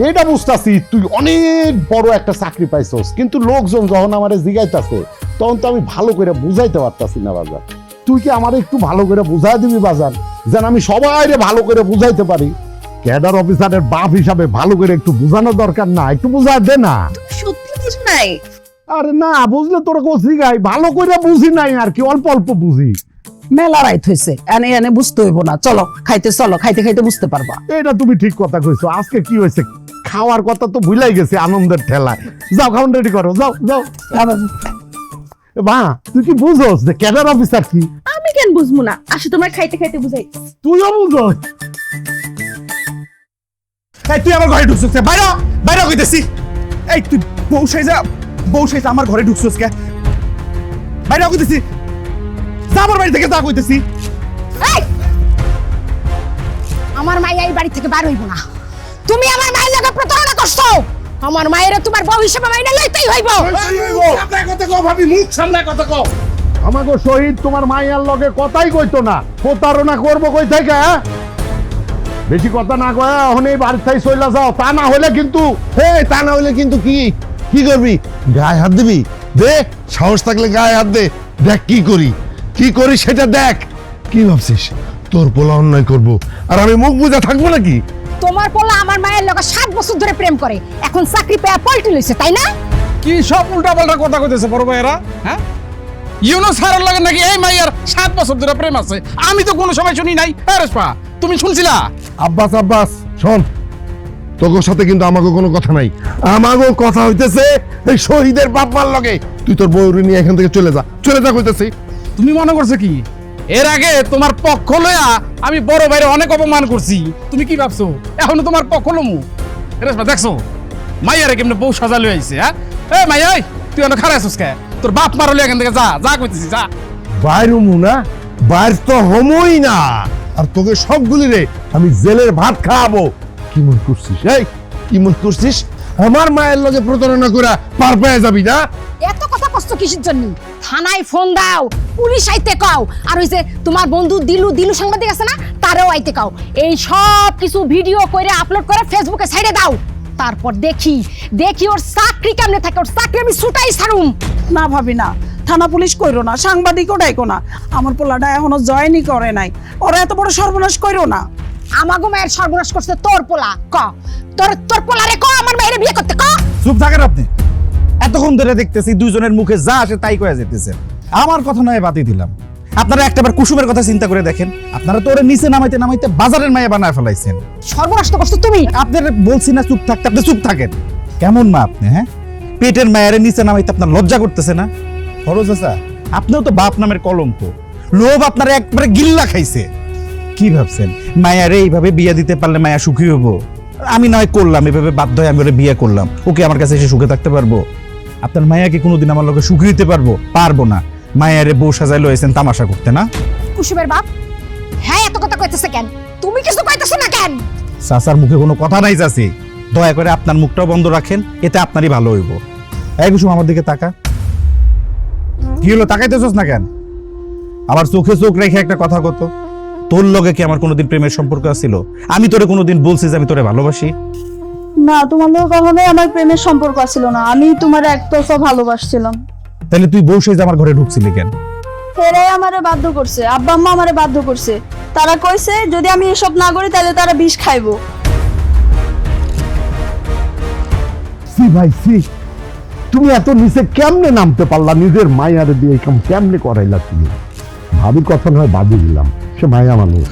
[SPEAKER 8] এটা বুঝতাছি তুই অনেক বড় একটা চাকরি পাইছস, কিন্তু লোকজন যখন আমারে জিগাইতাছে তখন তো আমি ভালো করে বুঝাইতে পারতাছি না বাজান। তুই কি আমার একটু ভালো করে বুঝাই দিবি বাজান, যেন আমি সবাইরে ভালো করে বুঝাইতে পারি? ক্যাডার অফিসারের বাপ হিসাবে ভালো করে একটু বুঝানো দরকার না? একটু বুঝাই দে না।
[SPEAKER 5] সত্যি বুঝ নাই?
[SPEAKER 8] আরে না, বুঝলে তোর কোসি গাই, ভালো করে বুঝি নাই আর কি, অল্প অল্প বুঝি।
[SPEAKER 3] মেলা রাইত হয়েছে, এনে এনে বুঝতে হইব না। চলো খাইতে, চলো খাইতে খাইতে বুঝতে পারবা।
[SPEAKER 8] এটা তুমি ঠিক কথা কইছো। আজকে কি হয়েছে, খাওয়ার কথা তো ভুলাই গেছে আনন্দের ঠেলায়। যাও খাওয়ান রেডি করো, যাও যাও। মা, তুই কি বুঝোস যে ক্যাডার অফিসার কি?
[SPEAKER 5] আমি কেন বুঝবো না, আসলে তোমার খাইতে খাইতে বুঝাই।
[SPEAKER 8] তুইও বুঝোস?
[SPEAKER 6] এই তুই আমার ঘরে ঢুকছিস বাইরে বাইরে কইতেছি। এই তুই বউ সাইজা আমার ঘরে ঢুকছিস কে? বাইরে কইতেছি, যা আমার বাড়ি থেকে যা কইতেছি।
[SPEAKER 1] এই, আমার মাইয়া এই বাড়ি থেকে বার হইব না। তুমি আমার মায়ের লগে প্রতারণা করছো। আমার মায়ের তোমার বউ হিসেবে মাইনা লইতেই হইব।
[SPEAKER 6] সামলায় কথা কও ভাবি, মুখ সামলায় কথা কও।
[SPEAKER 8] আমাকে শহীদ তোমার মাইয়ার লগে কথাই কইতো না, প্রতারণা করবো কই থেকে? বেশি কথা না কয় এখন এই বাড়ির থেকে চলে যাও, তা না হলে কিন্তু।
[SPEAKER 2] তা না হলে কিন্তু কি কি করবি? গায়ে হাত দিবি? দে, সাহস থাকলে গায়ে হাত দে, দেখ কি করি সেটা দেখ। কি ভাবছিস তোর পোলা অন্যায় করবো আর আমি মুখ বুঝা থাকবো নাকি?
[SPEAKER 1] তোমার পোলা আমার মায়ের লগে 7 বছর ধরে প্রেম করে, এখন চাকরি পেয়ে পল্টি লইছে, তাই না?
[SPEAKER 6] কি সব উল্টা পাল্টা কথা কইতেছে বড় ভাইরা? হ্যাঁ, ইউনুস স্যারের লগে নাকি এই মাইয়ার 7 বছর ধরে প্রেম আছে? আমি তো কোনো সময় শুনি নাই। রেশপা, তুমি শুনছিলা?
[SPEAKER 2] আব্বাস শোন, তোর সাথে কিন্তু আমাকে কোনো কথা নাই। আমাকে কথা হইতেছে এই শহীদের বাপমার লগে। তুই তোর বউরে নিয়ে এখান থেকে চলে যা কইতেছি।
[SPEAKER 6] তুমি মনে করছো কি এর আগে তোমার পক্ষ লয়া আমি বড় ভাইরে অনেক অপমান করছি? তুমি কি ভাবছো এখনো তোমার পক্ষ লমু? রেশপা, দেখছো মাইয়ারে কেমনে বউ সাজা লই আইছে? হ্যাঁ, এ মাইয়া, তুই এনে খারাপ আছিস কে? তোর বাপ মারলে এখান থেকে যা কইতেছি, যা।
[SPEAKER 2] বাইর হমু না, বাইর তো হমই না। আর তোকে সবগুলি রে আমি জেলের ভাত খাওয়াবো। কি মনে করছিস? কি মনে করছিস আমার মায়ের লগে প্রতারণা করে পার পেয়ে যাবি না?
[SPEAKER 1] এত কথা কষ্ট কিসের জন্য? থানায় ফোন দাও, পুলিশ আইতে কও, আর ওই যে তোমার বন্ধু দিলু সাংবাদিক আছে না, তারও আইতে কও। এই সব কিছু ভিডিও করে আপলোড করে ফেসবুকে ছাইড়ে দাও। তারপর দেখি ওর চাকরি কেমনে থাকে, ওর চাকরি আমি ছুটাই ছাড়ুম।
[SPEAKER 3] না ভাবি না, থানা পুলিশ কইরো না, সাংবাদিকও ডাইকো না। আমার পোলাটা এখনো জয়েনই করে নাই, ওরা এত বড় সর্বনাশ কইরো না।
[SPEAKER 1] আমাগো মায়ের সর্বনাশ করছে তোর পোলা। তোর পোলারে আমার মায়ের বিয়ে করতে ক।
[SPEAKER 4] চুপ থাকেন আপনি। এতক্ষণ ধরে দেখতেছি দুইজনের মুখে যা আসে তাই কয়ে যেতেছে। আমার কথা নয় বাতি দিলাম, আপনারা একটাবার কুসুমের কথা চিন্তা করে দেখেন। আপনারা তো ওরে নিচে নামাইতে বাজারের মায়ে বানায় ফেলাইছেন।
[SPEAKER 1] সর্বনাশ তো করছো তুমি।
[SPEAKER 4] আপনারা বলছি না চুপ থাকতে, আপনি চুপ থাকেন। কেমন মা আপনি? হ্যাঁ, পেটের মায়ের নিচে নামাইতে আপনার লজ্জা করতেছে না? খরচ আছে, আপনিও তো বাপ নামের কলঙ্ক। লোভ আপনার একবারে গিল্লা খাইছে। কি ভাবছেন মায়ারে এইভাবে বিয়ে দিতে পারলে মায়া সুখী হবো? আমি নয় করলাম এভাবে, বাধ্য হয়ে আমি ওরে বিয়ে করলাম, ওকে আমার কাছে এসে সুখে থাকতে পারবো? আপনার মায়াকে কোনোদিন আমার লোকে সুখী হইতে পারবো না। মায়ারে বউ সাজাই লয়েছেন তামাশা করতে না?
[SPEAKER 1] কুসুমের বাপ, হ্যাঁ এত কথা কইতেছে কেন? তুমি কিছু কইতেছো না কেন?
[SPEAKER 4] চাচার মুখে কোনো কথা নাই চাচি, দয়া করে আপনার মুখটাও বন্ধ রাখেন, এতে আপনারই ভালো হইব। এই কুসুম আমার দিকে তাকা। কি হলো, তাকাইতেছস না কেন? আমার চোখে চোখ রেখে একটা কথা কত। তোর লগে কি আমার কোনোদিন প্রেমের সম্পর্ক ছিল? আমি তোরে কোনোদিন বলছি যে আমি তোরে ভালোবাসি?
[SPEAKER 5] না, তোমার লোক কখনোই আমার প্রেমের সম্পর্ক ছিল না, আমি তোমার একতরফা ভালোবাসছিলাম।
[SPEAKER 4] তাহলে তুই বসে যে আমার ঘরে ঢুকছিলি কেন?
[SPEAKER 5] এরাই আমারে বাধ্য করছে, আব্বা আম্মা আমারে বাধ্য করছে। তারা কইছে যদি আমি এসব না করি তাহলে তারা বিষ খাইবো।
[SPEAKER 8] সি ভাই সি, তুমি এত নিচে কেমনে নামতে পারলা? নিজের মায়ারে দিয়ে এই কাম কেমনে করাইলা তুমি? ভাবির কথা নয় বাদই দিলাম, সে মায়া মানুষ,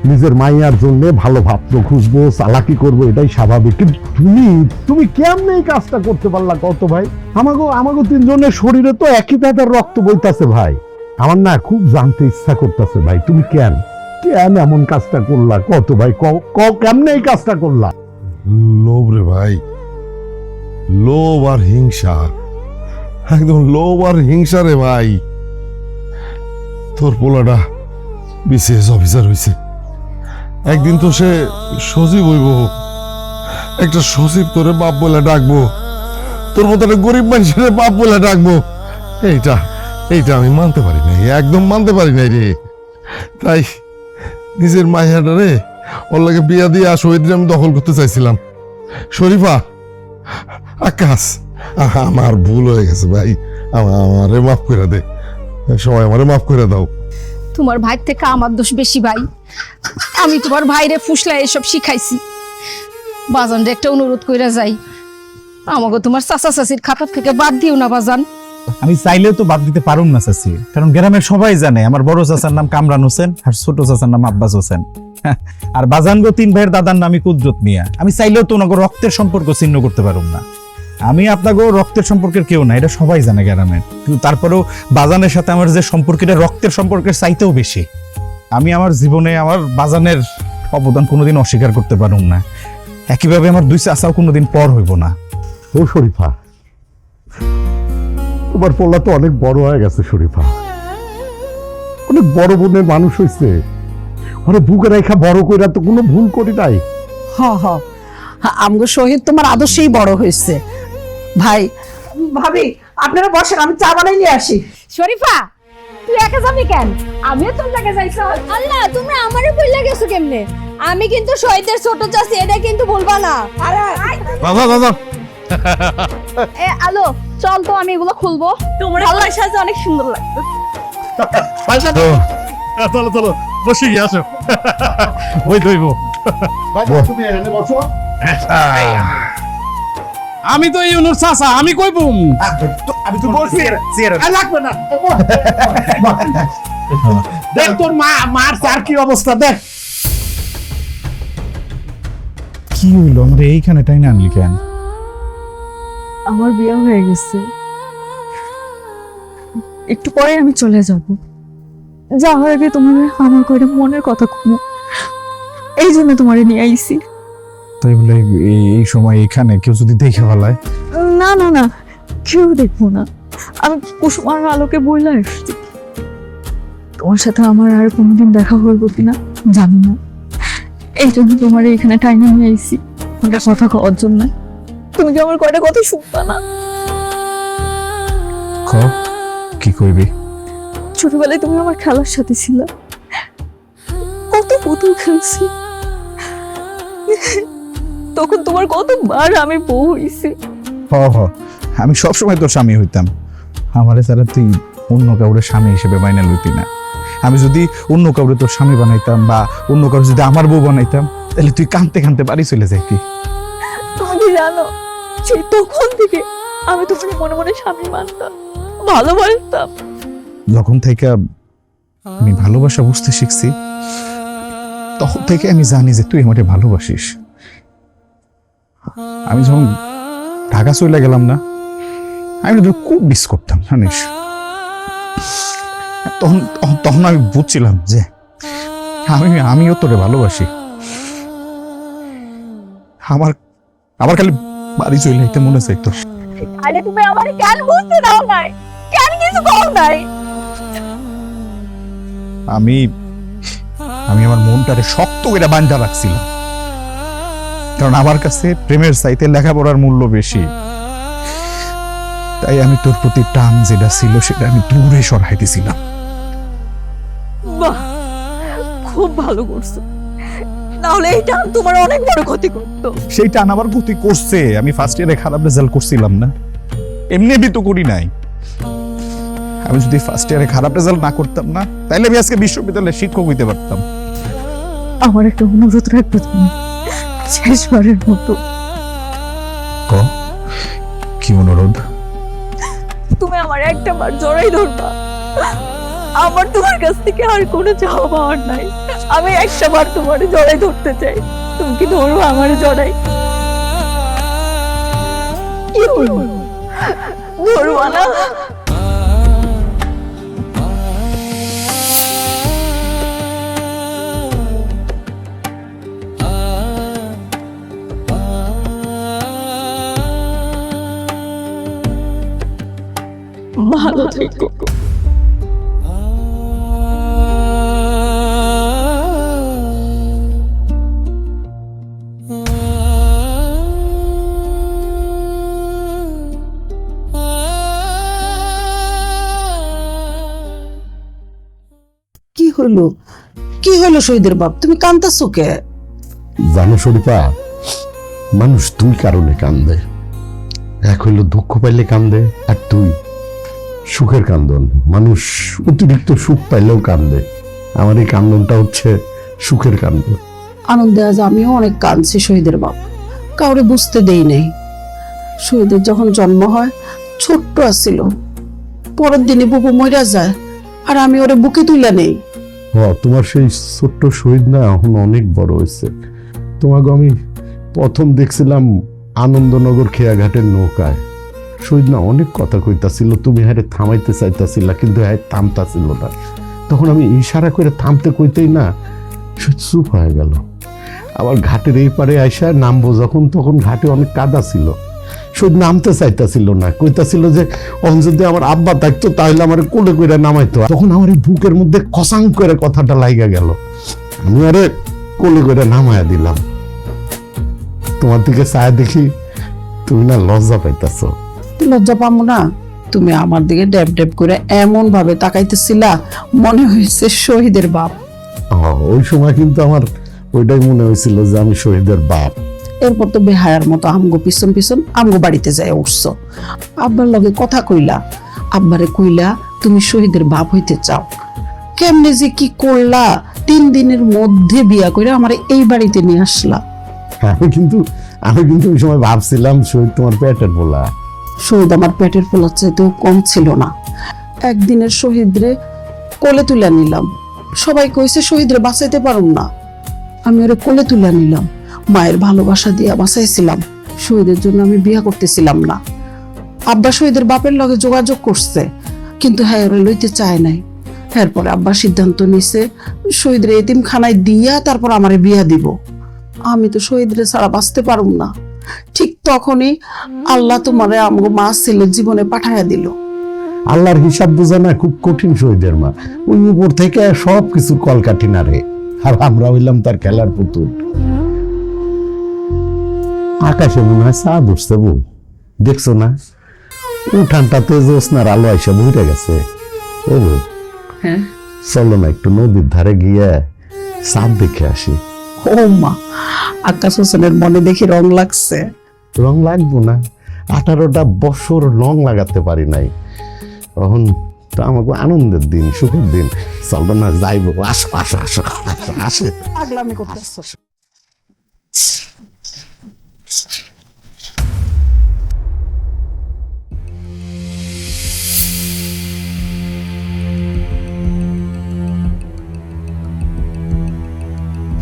[SPEAKER 8] নিজের মাইয়ার জন্য ভালো ভাবতো, খুঁজবো, চালাকি করবো, এটাই স্বাভাবিক। কিন্তু তুমি কেমনে এই কাজটা করতে পারলা কত ভাই? আমাগো তিনজনের শরীরে তো একই ধাঁধার রক্ত বইতাছে ভাই। আমার না খুব জানতে ইচ্ছা করতেছে ভাই, তুমি কেন এমন কাজটা করলা কত ভাই? কেমনে এই কাজটা করলা?
[SPEAKER 2] লোভ রে ভাই, লোভ আর হিংসা, একদম লোভ আর হিংসা রে ভাই। তোর পোলাটা বিসিএস অফিসার হয়েছে, একদিন তো সে সজীব হইব, একটা সজীব তোরে বাপ বলে ডাকবো, তোর মতো একটা গরিব মানুষের বাপ বলে ডাকবো, এইটা আমি মানতে পারি নাই, একদম মানতে পারি নাই রে। তাই নিজের মাইয়াটা রে ওর লাগে বিয়া দিয়ে শহীদ আমি দখল করতে চাইছিলাম। শরীফা, আকাশ, আমার ভুল হয়ে গেছে ভাই, আমারে মাফ করে দে, সবাই আমারে মাফ করে দাও।
[SPEAKER 1] তোমার ভাই থেকে আমার দোষ বেশি ভাই, আমি তোমার ভাইরে ফুসলা এসব শিখাইছি। বাজানরে একটা অনুরোধ কইরা যাই, আমাকে তোমার চাচা চাচির খাতা থেকে বাদ দিও না বাজান।
[SPEAKER 4] আমি চাইলেও তো বাদ দিতে পারুম না চাচি, কারণ গ্রামের সবাই জানে আমার বড় চাচার নাম কামরান হোসেন আর ছোট চাচার নাম আব্বাস হোসেন। আর বাজানগো তিন ভাইয়ের দাদার নামই কুদরত মিয়া। আমি চাইলেও তো ওনাকে রক্তের সম্পর্ক ছিন্ন করতে পারুম না। আমি আপনাকে রক্তের সম্পর্কের কেউ না, এটা সবাই জানে গ্রামের। কিন্তু তারপরেও বাজানের সাথে আমার যে সম্পর্কটা রক্তের সম্পর্কের চাইতেও বেশি। আমি আমার জীবনে আমার বাজানের অবদান কোনোদিন অস্বীকার করতে পারুম না। একইভাবে আমার দুই চাচাও কোনোদিন পর হইব না।
[SPEAKER 8] ও শরীফা, তোমার পোলা তো অনেক বড় হয়ে গেছে শরীফা, অনেক বড় বোনের মানুষ হয়েছে, ওরা বুকে রেখা বড় কইরা তো কোনো ভুল করি নাই।
[SPEAKER 3] আমগো শহীদ তোমার আদর্শেই বড় হয়েছে। ভাই ভাবি আপনারা বসেন, আমি চা বানাই নিয়ে আসি।
[SPEAKER 1] শরীফা, তুই একা যাবি কেন? আমিও তোর লাগে যাইছ।
[SPEAKER 7] আল্লাহ, তোমরা আমারে বইলা গেছো কেমনে? আমি কিন্তু শহীদের ছোট চাচি, এটা কিন্তু ভুলবা না।
[SPEAKER 6] বাবা
[SPEAKER 5] আলো চল তো, আমি এগুলো খুলবো। তোমার ভালোর সাথে অনেক সুন্দর লাগবে।
[SPEAKER 6] চলো চলো বসে গিয়ে আসো, ওই দইব।
[SPEAKER 8] তুমি এখানে বসো।
[SPEAKER 6] আমি তো ইউনুস চাচা, আমি কইব।
[SPEAKER 8] আমি তো বলছি লাগবে না। দেখ তোর মার স্যার কি অবস্থা দেখ।
[SPEAKER 4] কি হইলো? আমরা এইখানে টাই না আনলি কেন?
[SPEAKER 11] আমার বিয়ে হয়ে গেছে, একটু পরে আমি চলে যাব। যাওয়ার আগে তোমার আমার কয়টা মনের কথা কমো, এই জন্য তোমারে নিয়ে আইছি।
[SPEAKER 4] তাই বলে এই সময় এখানে কেউ যদি দেখে ফেলায়?
[SPEAKER 11] না না না, কেউ দেখবো না। আমি কুসুমার আলোকে বইলা আসছি। তোমার সাথে আমার আর কোনোদিন দেখা হইব কিনা জানি না, এই জন্য তোমার এখানে টাইনা নিয়ে আইছি একটা কথা কওয়ার জন্য। তুমি কি আমার কয়টা কথা শুনবা না?
[SPEAKER 4] কি কইবি?
[SPEAKER 11] ছোটবেলায় তুমি আমার খেলার সাথে ছিল, কত পুতুল খেলছি, তখন তোমার কতবার আমি বউ হইছি।
[SPEAKER 4] আমি সবসময় তোর স্বামী হইতাম, আমারে ছাড়া তুই অন্য কাউরে স্বামী হিসেবে মাইনা লইতি না। আমি যদি অন্য কাউরে তোর স্বামী বানাইতাম বা অন্য কাউরে যদি আমার বউ বানাইতাম, তাহলে তুই কাঁদতে কাঁদতে বাড়ি চলে যাইতি।
[SPEAKER 11] তুমি কি জানো, সেই তখন থেকে আমি তোমার মনে মনে স্বামী মানতাম, ভালোবাসতাম।
[SPEAKER 4] যখন থেকে আমি ভালোবাসা বুঝতে শিখছি, তখন থেকে আমি জানি যে তুই আমাকে ভালোবাসিস। আমি যখন ঢাকা চলে গেলাম না, আমি তোর খুব মিস করতাম জানিস। তখন আমি বুঝছিলাম যে আমিও তোরে ভালোবাসি। আমার খালি বাড়ি চলে যেতে মনে চাইতো।
[SPEAKER 5] আরে তুমি আমারে কেন বুঝতে দাও নাই? কেন কিছু কও নাই?
[SPEAKER 4] আমি আমার মনটারে শক্ত করে বাঁধা রাখছিলাম, কারণ আমার কাছে প্রেমের চাইতে লেখাপড়ার মূল্য বেশি। তাই আমি তোর প্রতি টান যেটা ছিল সেটা আমি দূরে সরাই দিছিলাম।
[SPEAKER 11] বাহ, খুব ভালো করছো, নাহলে এই টান তোমার অনেক বড় ক্ষতি করতো।
[SPEAKER 4] সেই টান আবার গতি করছে। আমি ফার্স্ট ইয়ারে খারাপ রেজাল্ট করছিলাম না, এমনি বি তো করি নাই। আমি যদি ফার্স্ট ইয়ারে খারাপ রেজাল্ট না করতাম না, তাহলে আমি আজকে বিশ্ববিদ্যালয়ের শিক্ষক হইতে পারতাম।
[SPEAKER 11] আমার একটা অনুরোধ রাখবো তুমি, শেষবারের মতো।
[SPEAKER 4] কি অনুরোধ?
[SPEAKER 11] তুমি আমার একটা বার জড়াই ধরবা। আমার তোমার কাছ থেকে আর কোনো চাওয়া পাওয়ার নাই, আমি একটা বার তোমার জড়াই ধরতে চাই। তুমি কি ধরো আমার জড়াই? কি বলবো, ধরবা না? ভালো থেকো।
[SPEAKER 3] কি হইলো, কি হইলো শহীদের বাপ, তুমি কান্দাছো কে?
[SPEAKER 8] জানো শরীফা, মানুষ দুই কারণে কান্দে। এক হইলো দুঃখ পাইলে কান্দে, আর দুই সুখের কান্দন। মানুষ অতিরিক্ত সুখ পাইলেও কান্দে। আমার এই কান্দনটা হচ্ছে সুখের কান্দন।
[SPEAKER 3] আনন্দে আজ আমিও অনেক কাঁদছি শহীদের বাপ, কাউরে বুঝতে দেই নাই। শহীদের যখন জন্ম হয় ছোট্ট আছিল, পরের দিনে বুবু মইরা যায়, আর আমি ওরে বুকে তুলে নেই।
[SPEAKER 8] তোমার সেই ছোট্ট শহীদ না এখন অনেক বড় হয়েছে। তোমাকে আমি প্রথম দেখছিলাম আনন্দনগর খেয়াঘাটের নৌকায়। শহীদ না অনেক কথা কইতাছিল, তুমি হারে থামাইতে চাইতাছিলা, কিন্তু হ্যাঁ থামতাছিল না। তখন আমি ইশারা করে থামতে কইতেই না শহীদ চুপ হয়ে গেল। আবার ঘাটের এই পারে আইসা নামবো যখন, তখন ঘাটে অনেক কাদা ছিল। শহীদ নামতে চাইতাছিল না, কইতাছিল যে অন যদি আমার আব্বা থাকতো তাহলে আমার কোলে কইরা নামাইতো। তখন আমার এই বুকের মধ্যে কসাং করে কথাটা লাইগা গেল, আমি আরে কোলে কইরা নামায়া দিলাম। তোমার দিকে চায় দেখি তুমি না লজ্জা পাইতাছো।
[SPEAKER 3] লজ্জা পাবো না? তুমি আমার দিকে ড্যাব ড্যাব করে এমন ভাবে তাকাইতেছিলা, মনে হয়েছে শহীদের বাপ।
[SPEAKER 8] ওই সময় কিন্তু আমার ওইটাই মনে হয়েছিল যে আমি শহীদের বাপ।
[SPEAKER 3] এরপর তো বেহায়ার মতো আমগো পিছন পিছন আমগো বাড়িতে যায় উঠছো, আব্বার লগে কথা কইলা, আব্বারে কইলা তুমি শহীদের বাপ হইতে চাও। কেমনে যে কি করলা, 3 দিনের মধ্যে বিয়া কইরা আমার এই বাড়িতে নিয়ে আসলা।
[SPEAKER 8] আমি কিন্তু ওই সময় ভাবছিলাম শহীদ তোমার পেটের বলা।
[SPEAKER 3] শহীদ আমার পেটের পোলার চাইতেও কম ছিল না। একদিনের শহীদরে কোলে তুলে নিলাম, সবাই কইছে শহীদরে বাঁচাইতে পারুম না, আমি ওরে কোলে তুলে নিলাম, মায়ের ভালোবাসা দিয়া বাঁচাইছিলাম। শহীদের জন্য আমি বিয়া করতেছিলাম না। আব্বা শহীদের বাপের লগে যোগাযোগ করছে, কিন্তু হ্যাঁ ওরে লইতে চায় নাই। এরপরে আব্বা সিদ্ধান্ত নিছে শহীদের এতিমখানায় দিয়া তারপর আমারে বিয়া দিব। আমি তো শহীদরে ছাড়া বাঁচতে পারুম না। ঠিক তখনই আল্লাহ তোমারে আমগো মা ছেলের জীবনে পাঠাইয়া দিল।
[SPEAKER 8] আল্লাহর হিসাব বোঝা না খুব কঠিন শহীদের মা। ওই উপর থেকে সব কিছু কলকাঠি না রে, আর আমরা হইলাম তার খেলার পুতুল। আকাশে মনে হয় চাঁদ উঠছে বউ, দেখছো না? উঠানটাতে জ্যোৎস্নার আলো আইসা বইটা গেছে। ও বউ,
[SPEAKER 3] হ্যাঁ
[SPEAKER 8] চলো না একটু নদীর ধারে গিয়ে চাঁদ দেখে আসি।
[SPEAKER 3] ও মা, আকাশ হোসেনের মনে দেখি রং লাগছে।
[SPEAKER 8] রং লাগবো না? 18টা বছর রং লাগাতে পারি নাই। এখন তো আমাকে আনন্দের দিন, সুখের দিন। চলো না যাইবো, আসো আসো আসো আসে।
[SPEAKER 3] পাগলামি করতেছ।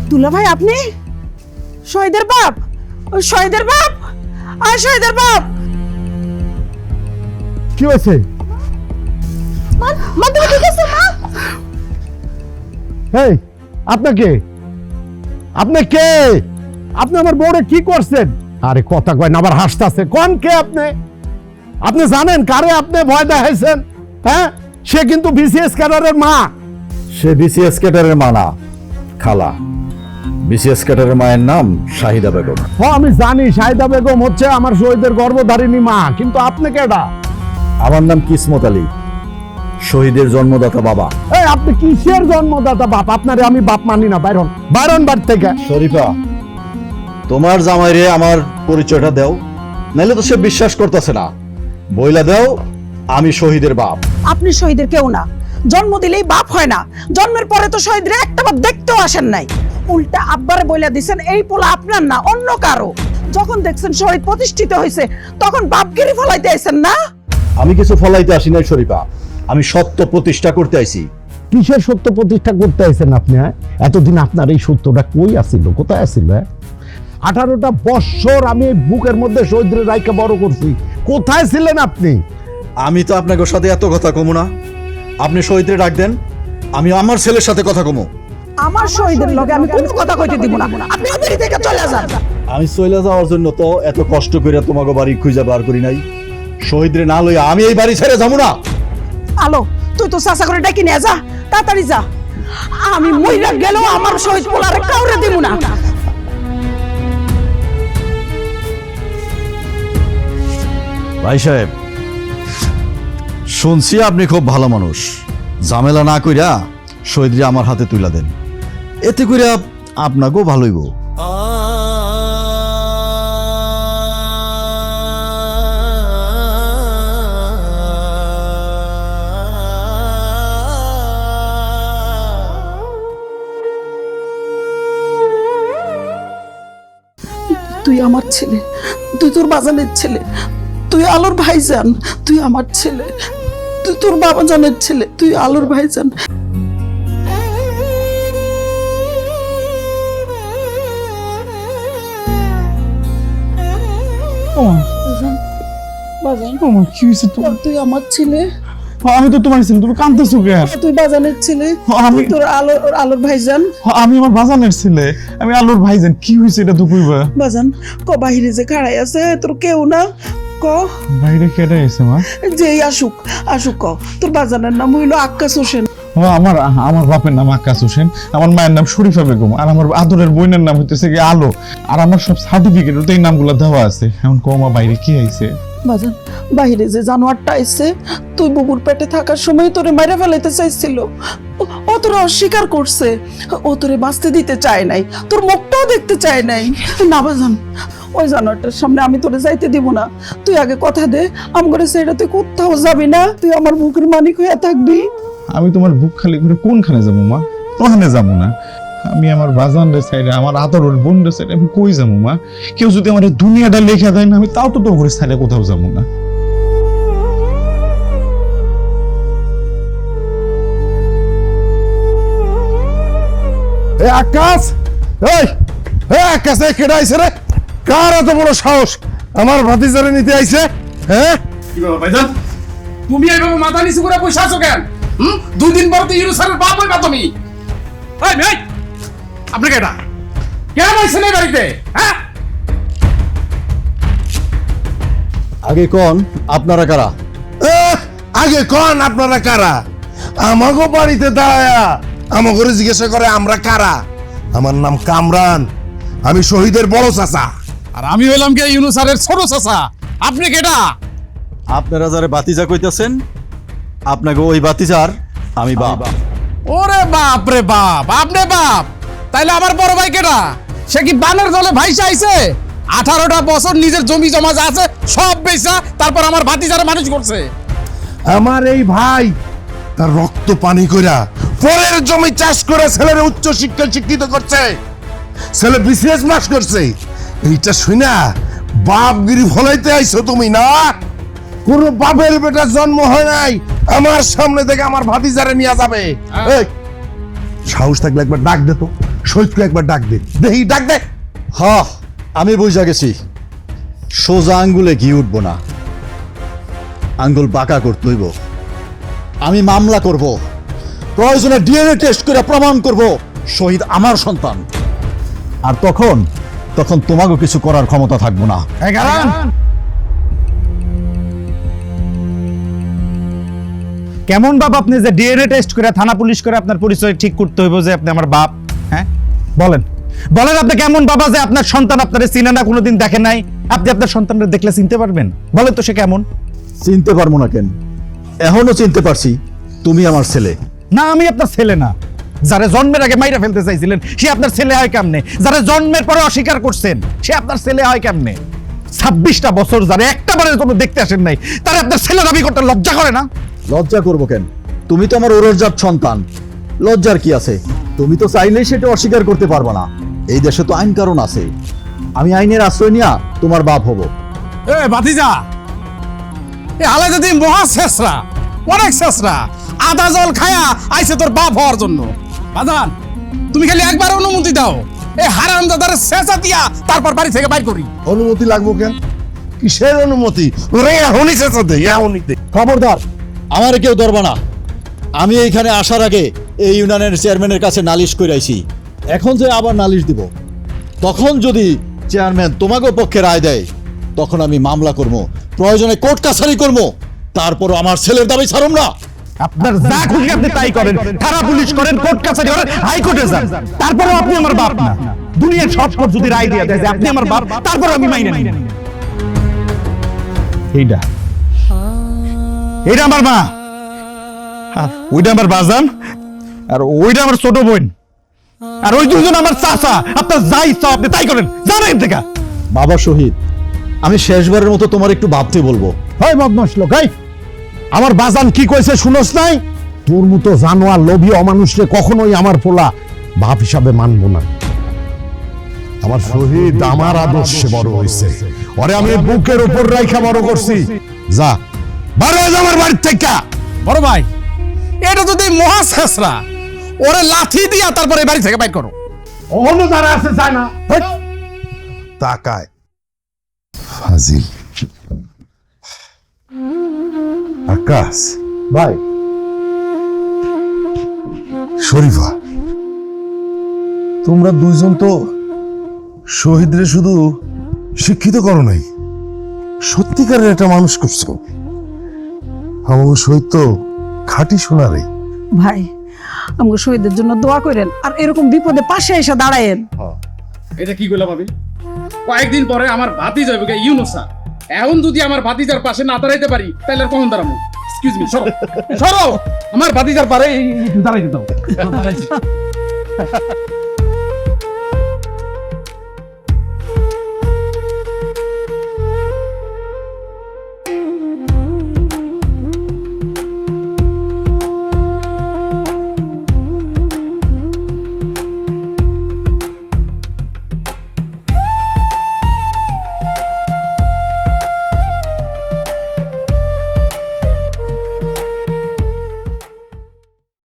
[SPEAKER 3] দুলা ভাই, আপনি শহীদের বাপ? শহীদের বাপ, আর শহীদের বাপ।
[SPEAKER 8] কি হয়েছে?
[SPEAKER 3] মা তুমি ঠিক আছে? মা
[SPEAKER 8] এই আপনাকে, আপনি কে? আপনি আমার বউরে কি করছেন? আরে কথা কয় না, আবার হাসতাছে। কোন কে আপনি? আপনি জানেন কারে আপনি ভয় দেখাইছেন? হ্যাঁ, সে কিন্তু বিসিএস ক্যাডারের মা।
[SPEAKER 4] সে বিসিএস ক্যাডারের মা না, খালা। বিসিএস ক্যাডারের মায়ের নাম শাহিদা বেগম।
[SPEAKER 8] আমি জানি শাহিদা বেগম হচ্ছে আমার শহীদের গর্ভধারিণী মা, কিন্তু আপনি কেডা?
[SPEAKER 4] আমার নাম কিসমত আলী।
[SPEAKER 12] শহীদের জন্মদাতা বাবা।
[SPEAKER 8] এই আপনি কিসের জন্মদাতা বাপ? আপনারে আমি বাপ মানি না। বাইরন বাইরন বাড়ি থেকে।
[SPEAKER 12] শরীফা, তোমার জামাইরে আমার পরিচয়টা দাও, নাইলে তো সে বিশ্বাস করতেছে না। বইলা দাও আমি শহীদের বাপ।
[SPEAKER 3] আপনি শহীদের কেউ না, জন্ম দিলেই বাপ হয় না। জন্মের পরে তো শহীদের একটাবার দেখতেও আসেন নাই, উল্টা আব্বারে বইলা দিছেন এই পোলা আপনার না অন্য কারো। যখন দেখছেন শহীদ প্রতিষ্ঠিত হয়েছে তখন বাপগিরি ফলাইতে আইছেন না।
[SPEAKER 12] আমি কিছু ফলাইতে আসি নাই শরীফা, আমি সত্য প্রতিষ্ঠা করতে আইছি।
[SPEAKER 8] কিসের সত্য প্রতিষ্ঠা করতে আইছেন আপনি? এতদিন আপনার এই সত্যটা কই আছিল, কোথায় আছিল? 18টা বৎসর আমি এই বুকের মধ্যে শহীদের রাইকে বড় করছি, কোথায় ছিলেন আপনি?
[SPEAKER 12] আমি তো আপনাকে সাথে এত কথা কমু না, আপনি শহীদরে ডাক দেন, আমি আমার ছেলের সাথে কথা কমু।
[SPEAKER 3] আমার শহীদের লগে আমি কোনো কথা কইতে দিব না, আপনি বাড়ি থেকে চলে যান।
[SPEAKER 12] আমি চলে যাওয়ার জন্য তো এত কষ্ট করে তোমাকে বাড়ি খুঁজে বার করি নাই। শহীদরে না লইয়া আমি এই বাড়ি ছেড়ে যাবো না।
[SPEAKER 3] আলো, তুই তো চাচা করে ডাকি নিয়ে যা, তাড়াতাড়ি যা। আমি মইরা গেলেও আমার শহীদ পোলারে কাউরে দিব না।
[SPEAKER 12] ভাই সাহেব, শুনছি আপনি খুব ভালো মানুষ, ঝামেলা না কইরা শহীদরে আমার হাতে তুইলা দেন, এতে কইরা আপনাকেও ভালোইব।
[SPEAKER 3] তুই আমার ছেলে, তুই তোর বাজানের ছেলে, তুই আলোর ভাইজান, তুই আমার ছেলে, তুই তোর বাবা জানের ছেলে, তুই আলোর ভাইজান।
[SPEAKER 10] কি হয়েছে তো?
[SPEAKER 3] তুই আমার ছেলে,
[SPEAKER 10] আমি তো তোমার ছেলে, তুমি কাঁদতেছো কেন?
[SPEAKER 3] তুই বাজানের ছেলে,
[SPEAKER 10] আমি
[SPEAKER 3] তোর আলোর ভাইজান।
[SPEAKER 10] আমি আমার বাজানের ছেলে, আমি আলোর ভাইজান। কি হয়েছে এটা তো কইবা?
[SPEAKER 3] বাজান ক বাহিরে যে খাড়াই আছে তোর কেউ না, ক
[SPEAKER 10] বাইরে কেটে গেছে মা।
[SPEAKER 3] যেই আসুক আসুক, ক তোর বাজানের নাম হইলো আক্কাস হোসেন।
[SPEAKER 10] আমার আমার বাপের নাম আকাশ হোসেন, আমার মায়ের নাম শরীফা বেগম, আর আমার আদরের বোনের নাম হইতেছে কি আলো, আর আমার সব সার্টিফিকেট এই নামগুলো দেওয়া আছে। এখন কমা বাইরে কি আইছে?
[SPEAKER 3] বাজান বাহিরে যে জানোয়ারটা আইছে, তুই বুবুর পেটে থাকার সময় তোরে মাইরা ফেলাইতে চাইছিল, ও তোরে অস্বীকার করছে, ও তোরে বাঁচতে দিতে চায় নাই, তোর মুখটাও দেখতে চায় নাই। না বাজান, ওই জানোয়ারটার সামনে আমি তোরে যাইতে দিব না। তুই আগে কথা দে, আমগরে সেটা তুই কোথাও যাবি না, তুই আমার বুকের মালিক হয়ে থাকবি।
[SPEAKER 10] আমি তোমার বুক খালি করে কোনখানে যাবো মা? ওখানে যাবো না। আমি আমার বাজানের সাইডে, আমার আদরের বোনের সাইডে আমি কই যাবো মা? কেউ যদি আমার দুনিয়াটা লেখা দেয় না, আমি তাও তো তোর সাইডে কোথাও যাবো না।
[SPEAKER 2] আকাশ, আকাশ কেডা আইছে রে? কার এত বড় সাহস আমার ভাতিজারে নিতে আইছে? হ্যাঁ,
[SPEAKER 6] কি বাবা ভাইজান, তুমি এইভাবে মাথা নিচু করে বসে আছো কেন? দুই দিন পর তো ইউনুসারের বাপ হইবা তুমি। এই মেয়ে, আপনি কেডা? কেন আইছেন এই বাড়িতে? হ্যাঁ,
[SPEAKER 12] আগে কোন আপনারা কারা?
[SPEAKER 2] আগে কোন আপনারা কারা? আমাগো বাড়িতে দাঁড়ায়া আমাকে জিজ্ঞাসা করে আমরা কারা। আমার নাম কামরান, আমি শহীদের বড় চাচা।
[SPEAKER 6] আর আমি হইলাম কে ইউনুসারের ছোট চাচা। আপনি কেডা?
[SPEAKER 12] আপনারা যারা বাতিজা কইতাছেন, আপনাকে ওই বাতিজার আমি বাপ।
[SPEAKER 6] ওরে বাপ রে বাপ, আপনি বাপ? তাইলে আমার বড় ভাই কেডা? সে কি বানের জলে ভাইসা আইছে? 18টা বছর নিজের জমি জমা যা আছে সব বেচা তারপর আমার ভাতিজারে মানুষ করছে।
[SPEAKER 2] আমার এই ভাই তার রক্ত পানি কইরা পরের জমি চাষ করে ছেলের উচ্চ শিক্ষা শিক্ষিত করছে, ছেলে বিসিএস পাস করছে। এইটা শুনা বাপগিরি ফলাইতে আইছো তুমি না? কোন বাপের বেটার জন্ম হয় নাই আমার সামনে থেকে আমার ভাতিজারে নিয়ে যাবে। এই, সাহস থাকলে একবার ডাক দে তো, শহীদকে একবার ডাক দে, দেখি ডাক দে।
[SPEAKER 12] হ্যাঁ, আমি বুঝা গেছি, সোজা আঙ্গুলে ঘি উঠবো না, আঙ্গুল বাঁকা করতে হইব। আমি মামলা করব, প্রয়োজনে ডিএনএ টেস্ট করে প্রমাণ করব শহীদ আমার সন্তান। আর তখন তোমাকে কিছু করার ক্ষমতা থাকবো না।
[SPEAKER 4] কেমন বাপ আপনি যে ডিএনএ টেস্ট করে থানা পুলিশ করে আপনার পরিচয় ঠিক করতে হইব যে আপনি আমার বাপ? হ্যাঁ বলেন বলেন, আপনি কেমন বাবা যে আপনার সন্তান আপনারে চিনে না, কোনোদিন দেখে নাই? আপনি আপনার সন্তানকে দেখলে চিনতে পারবেন? বলেন তো সে কেমন?
[SPEAKER 12] চিনতে পারবো না কেন? এখনো চিনতে পারছি, তুমি আমার ছেলে।
[SPEAKER 4] না, আমি আপনার ছেলে না। যারা জন্মের আগে মাইরা ফেলতে চাইছিলেন সে আপনার ছেলে হয় কেমনে? যারা জন্মের পরে অস্বীকার করছেন সে আপনার ছেলে হয় কেমনে? 26টা বছর যারা একটা বারের জন্য দেখতে আসেন নাই তারা আপনার ছেলে দাবি করতে লজ্জা করে না?
[SPEAKER 12] লজ্জা করবো কেন? তুমি তো আমার ওরজাত সন্তান, লজ্জার কি আছে? তুমি তো চাইলেই সেটা অস্বীকার করতে পারবে না। এই দেশে তো আইন কারণ আছে, আমি আইনের আশ্রয় নিয়া তোমার বাপ হব।
[SPEAKER 6] এ ভাতিজা, এ হালাই যদি মহা শেষরা, অনেক শেষরা, আধা জল খায়া আইছে তোর বাপ হওয়ার জন্য। বাজান, তুমি খালি একবার অনুমতি দাও, এই হারামজাদার শেষা দিয়া তারপর বাড়ি থেকে বাইর করি।
[SPEAKER 2] অনুমতি লাগবো কেন? কিসের অনুমতি? ওরে এখনই শেষ হতে, এখনই দে।
[SPEAKER 12] খবরদার, আমার কেউ ধরবা না। আমি এইখানে আসার আগে এই ইউনিয়নের চেয়ারম্যানের কাছে নালিশ কইরাইছি। এখন যে আবার নালিশ দিব, তখন যদি চেয়ারম্যান তোমাকে পক্ষে রায় দেয়, তখন আমি মামলা করবো, প্রয়োজনে কোর্ট কাছারি করবো। তারপর আমার ছেলের দাবি ছাড়ুম না।
[SPEAKER 4] আপনার যা খুশি আপনি তাই করেন, থানা পুলিশ করেন, কোর্ট কাছারি করেন, হাইকোর্টে যান, তারপরেও আপনি আমার বাপ না। দুনিয়ার সব কোর্ট যদি রায় দিয়ে দেয় যে আপনি আমার বাপ, তারপর আমি মাইনে নিই। এইটা এইটা আমার মা, আর ওইটা আমার বাজান, আর ওইটা আমার ছোট বোন, আর ওই দুজন আমার চাচা। আপনার যা ইচ্ছা আপনি তাই করেন, জানেন থেকে।
[SPEAKER 12] বাবা শহীদ, আমি শেষবারের মতো তোমার একটু ভাবতে বলবো।
[SPEAKER 8] হয় বদমাস লোক, এই আমার বাজান কি কইছে শুনোস নাই? তোর মতো জানোয়ার লোভী অমানুষকে কখনোই আমার পোলা বাপ হিসাবে মানবো না। আমার শহীদ আমার আদর্শে বড় হয়েছে, ওরে আমি বুকের উপর রাইখা বড় করছি। যা বার হয়ে যা আমার বাড়ির থেকে।
[SPEAKER 6] বড় ভাই, এটা যদি মহা শেষরা, ওরে লাথি দিয়া তারপরে বাড়ি থেকে বাইর করো।
[SPEAKER 8] অন্য যারা আছে যায় না
[SPEAKER 2] তাকায় ফাজিল। আকাশ
[SPEAKER 8] ভাই।
[SPEAKER 2] শরীফা, তোমরা দুইজন তো শহীদরে শুধু শিক্ষিত করো নাই, সত্যিকারের একটা মানুষ করছো। আমার শহীদ তো খাঁটি সোনারে।
[SPEAKER 3] ভাই, আমাকে শহীদের জন্য দোয়া করেন, আর এরকম বিপদে পাশে এসে দাঁড়ায়েন।
[SPEAKER 6] এটা কি কইলা ভাবি? কয়েকদিন পরে আমার ভাতিজা হবে ইউনুস স্যার। এখন যদি আমার ভাতিজার পাশে না দাঁড়াইতে পারি, তাহলে আর কখন দাঁড়াবো? এক্সকিউজ মি, সরো সরো, আমার ভাতিজার পারে দাঁড়াইতে দাও।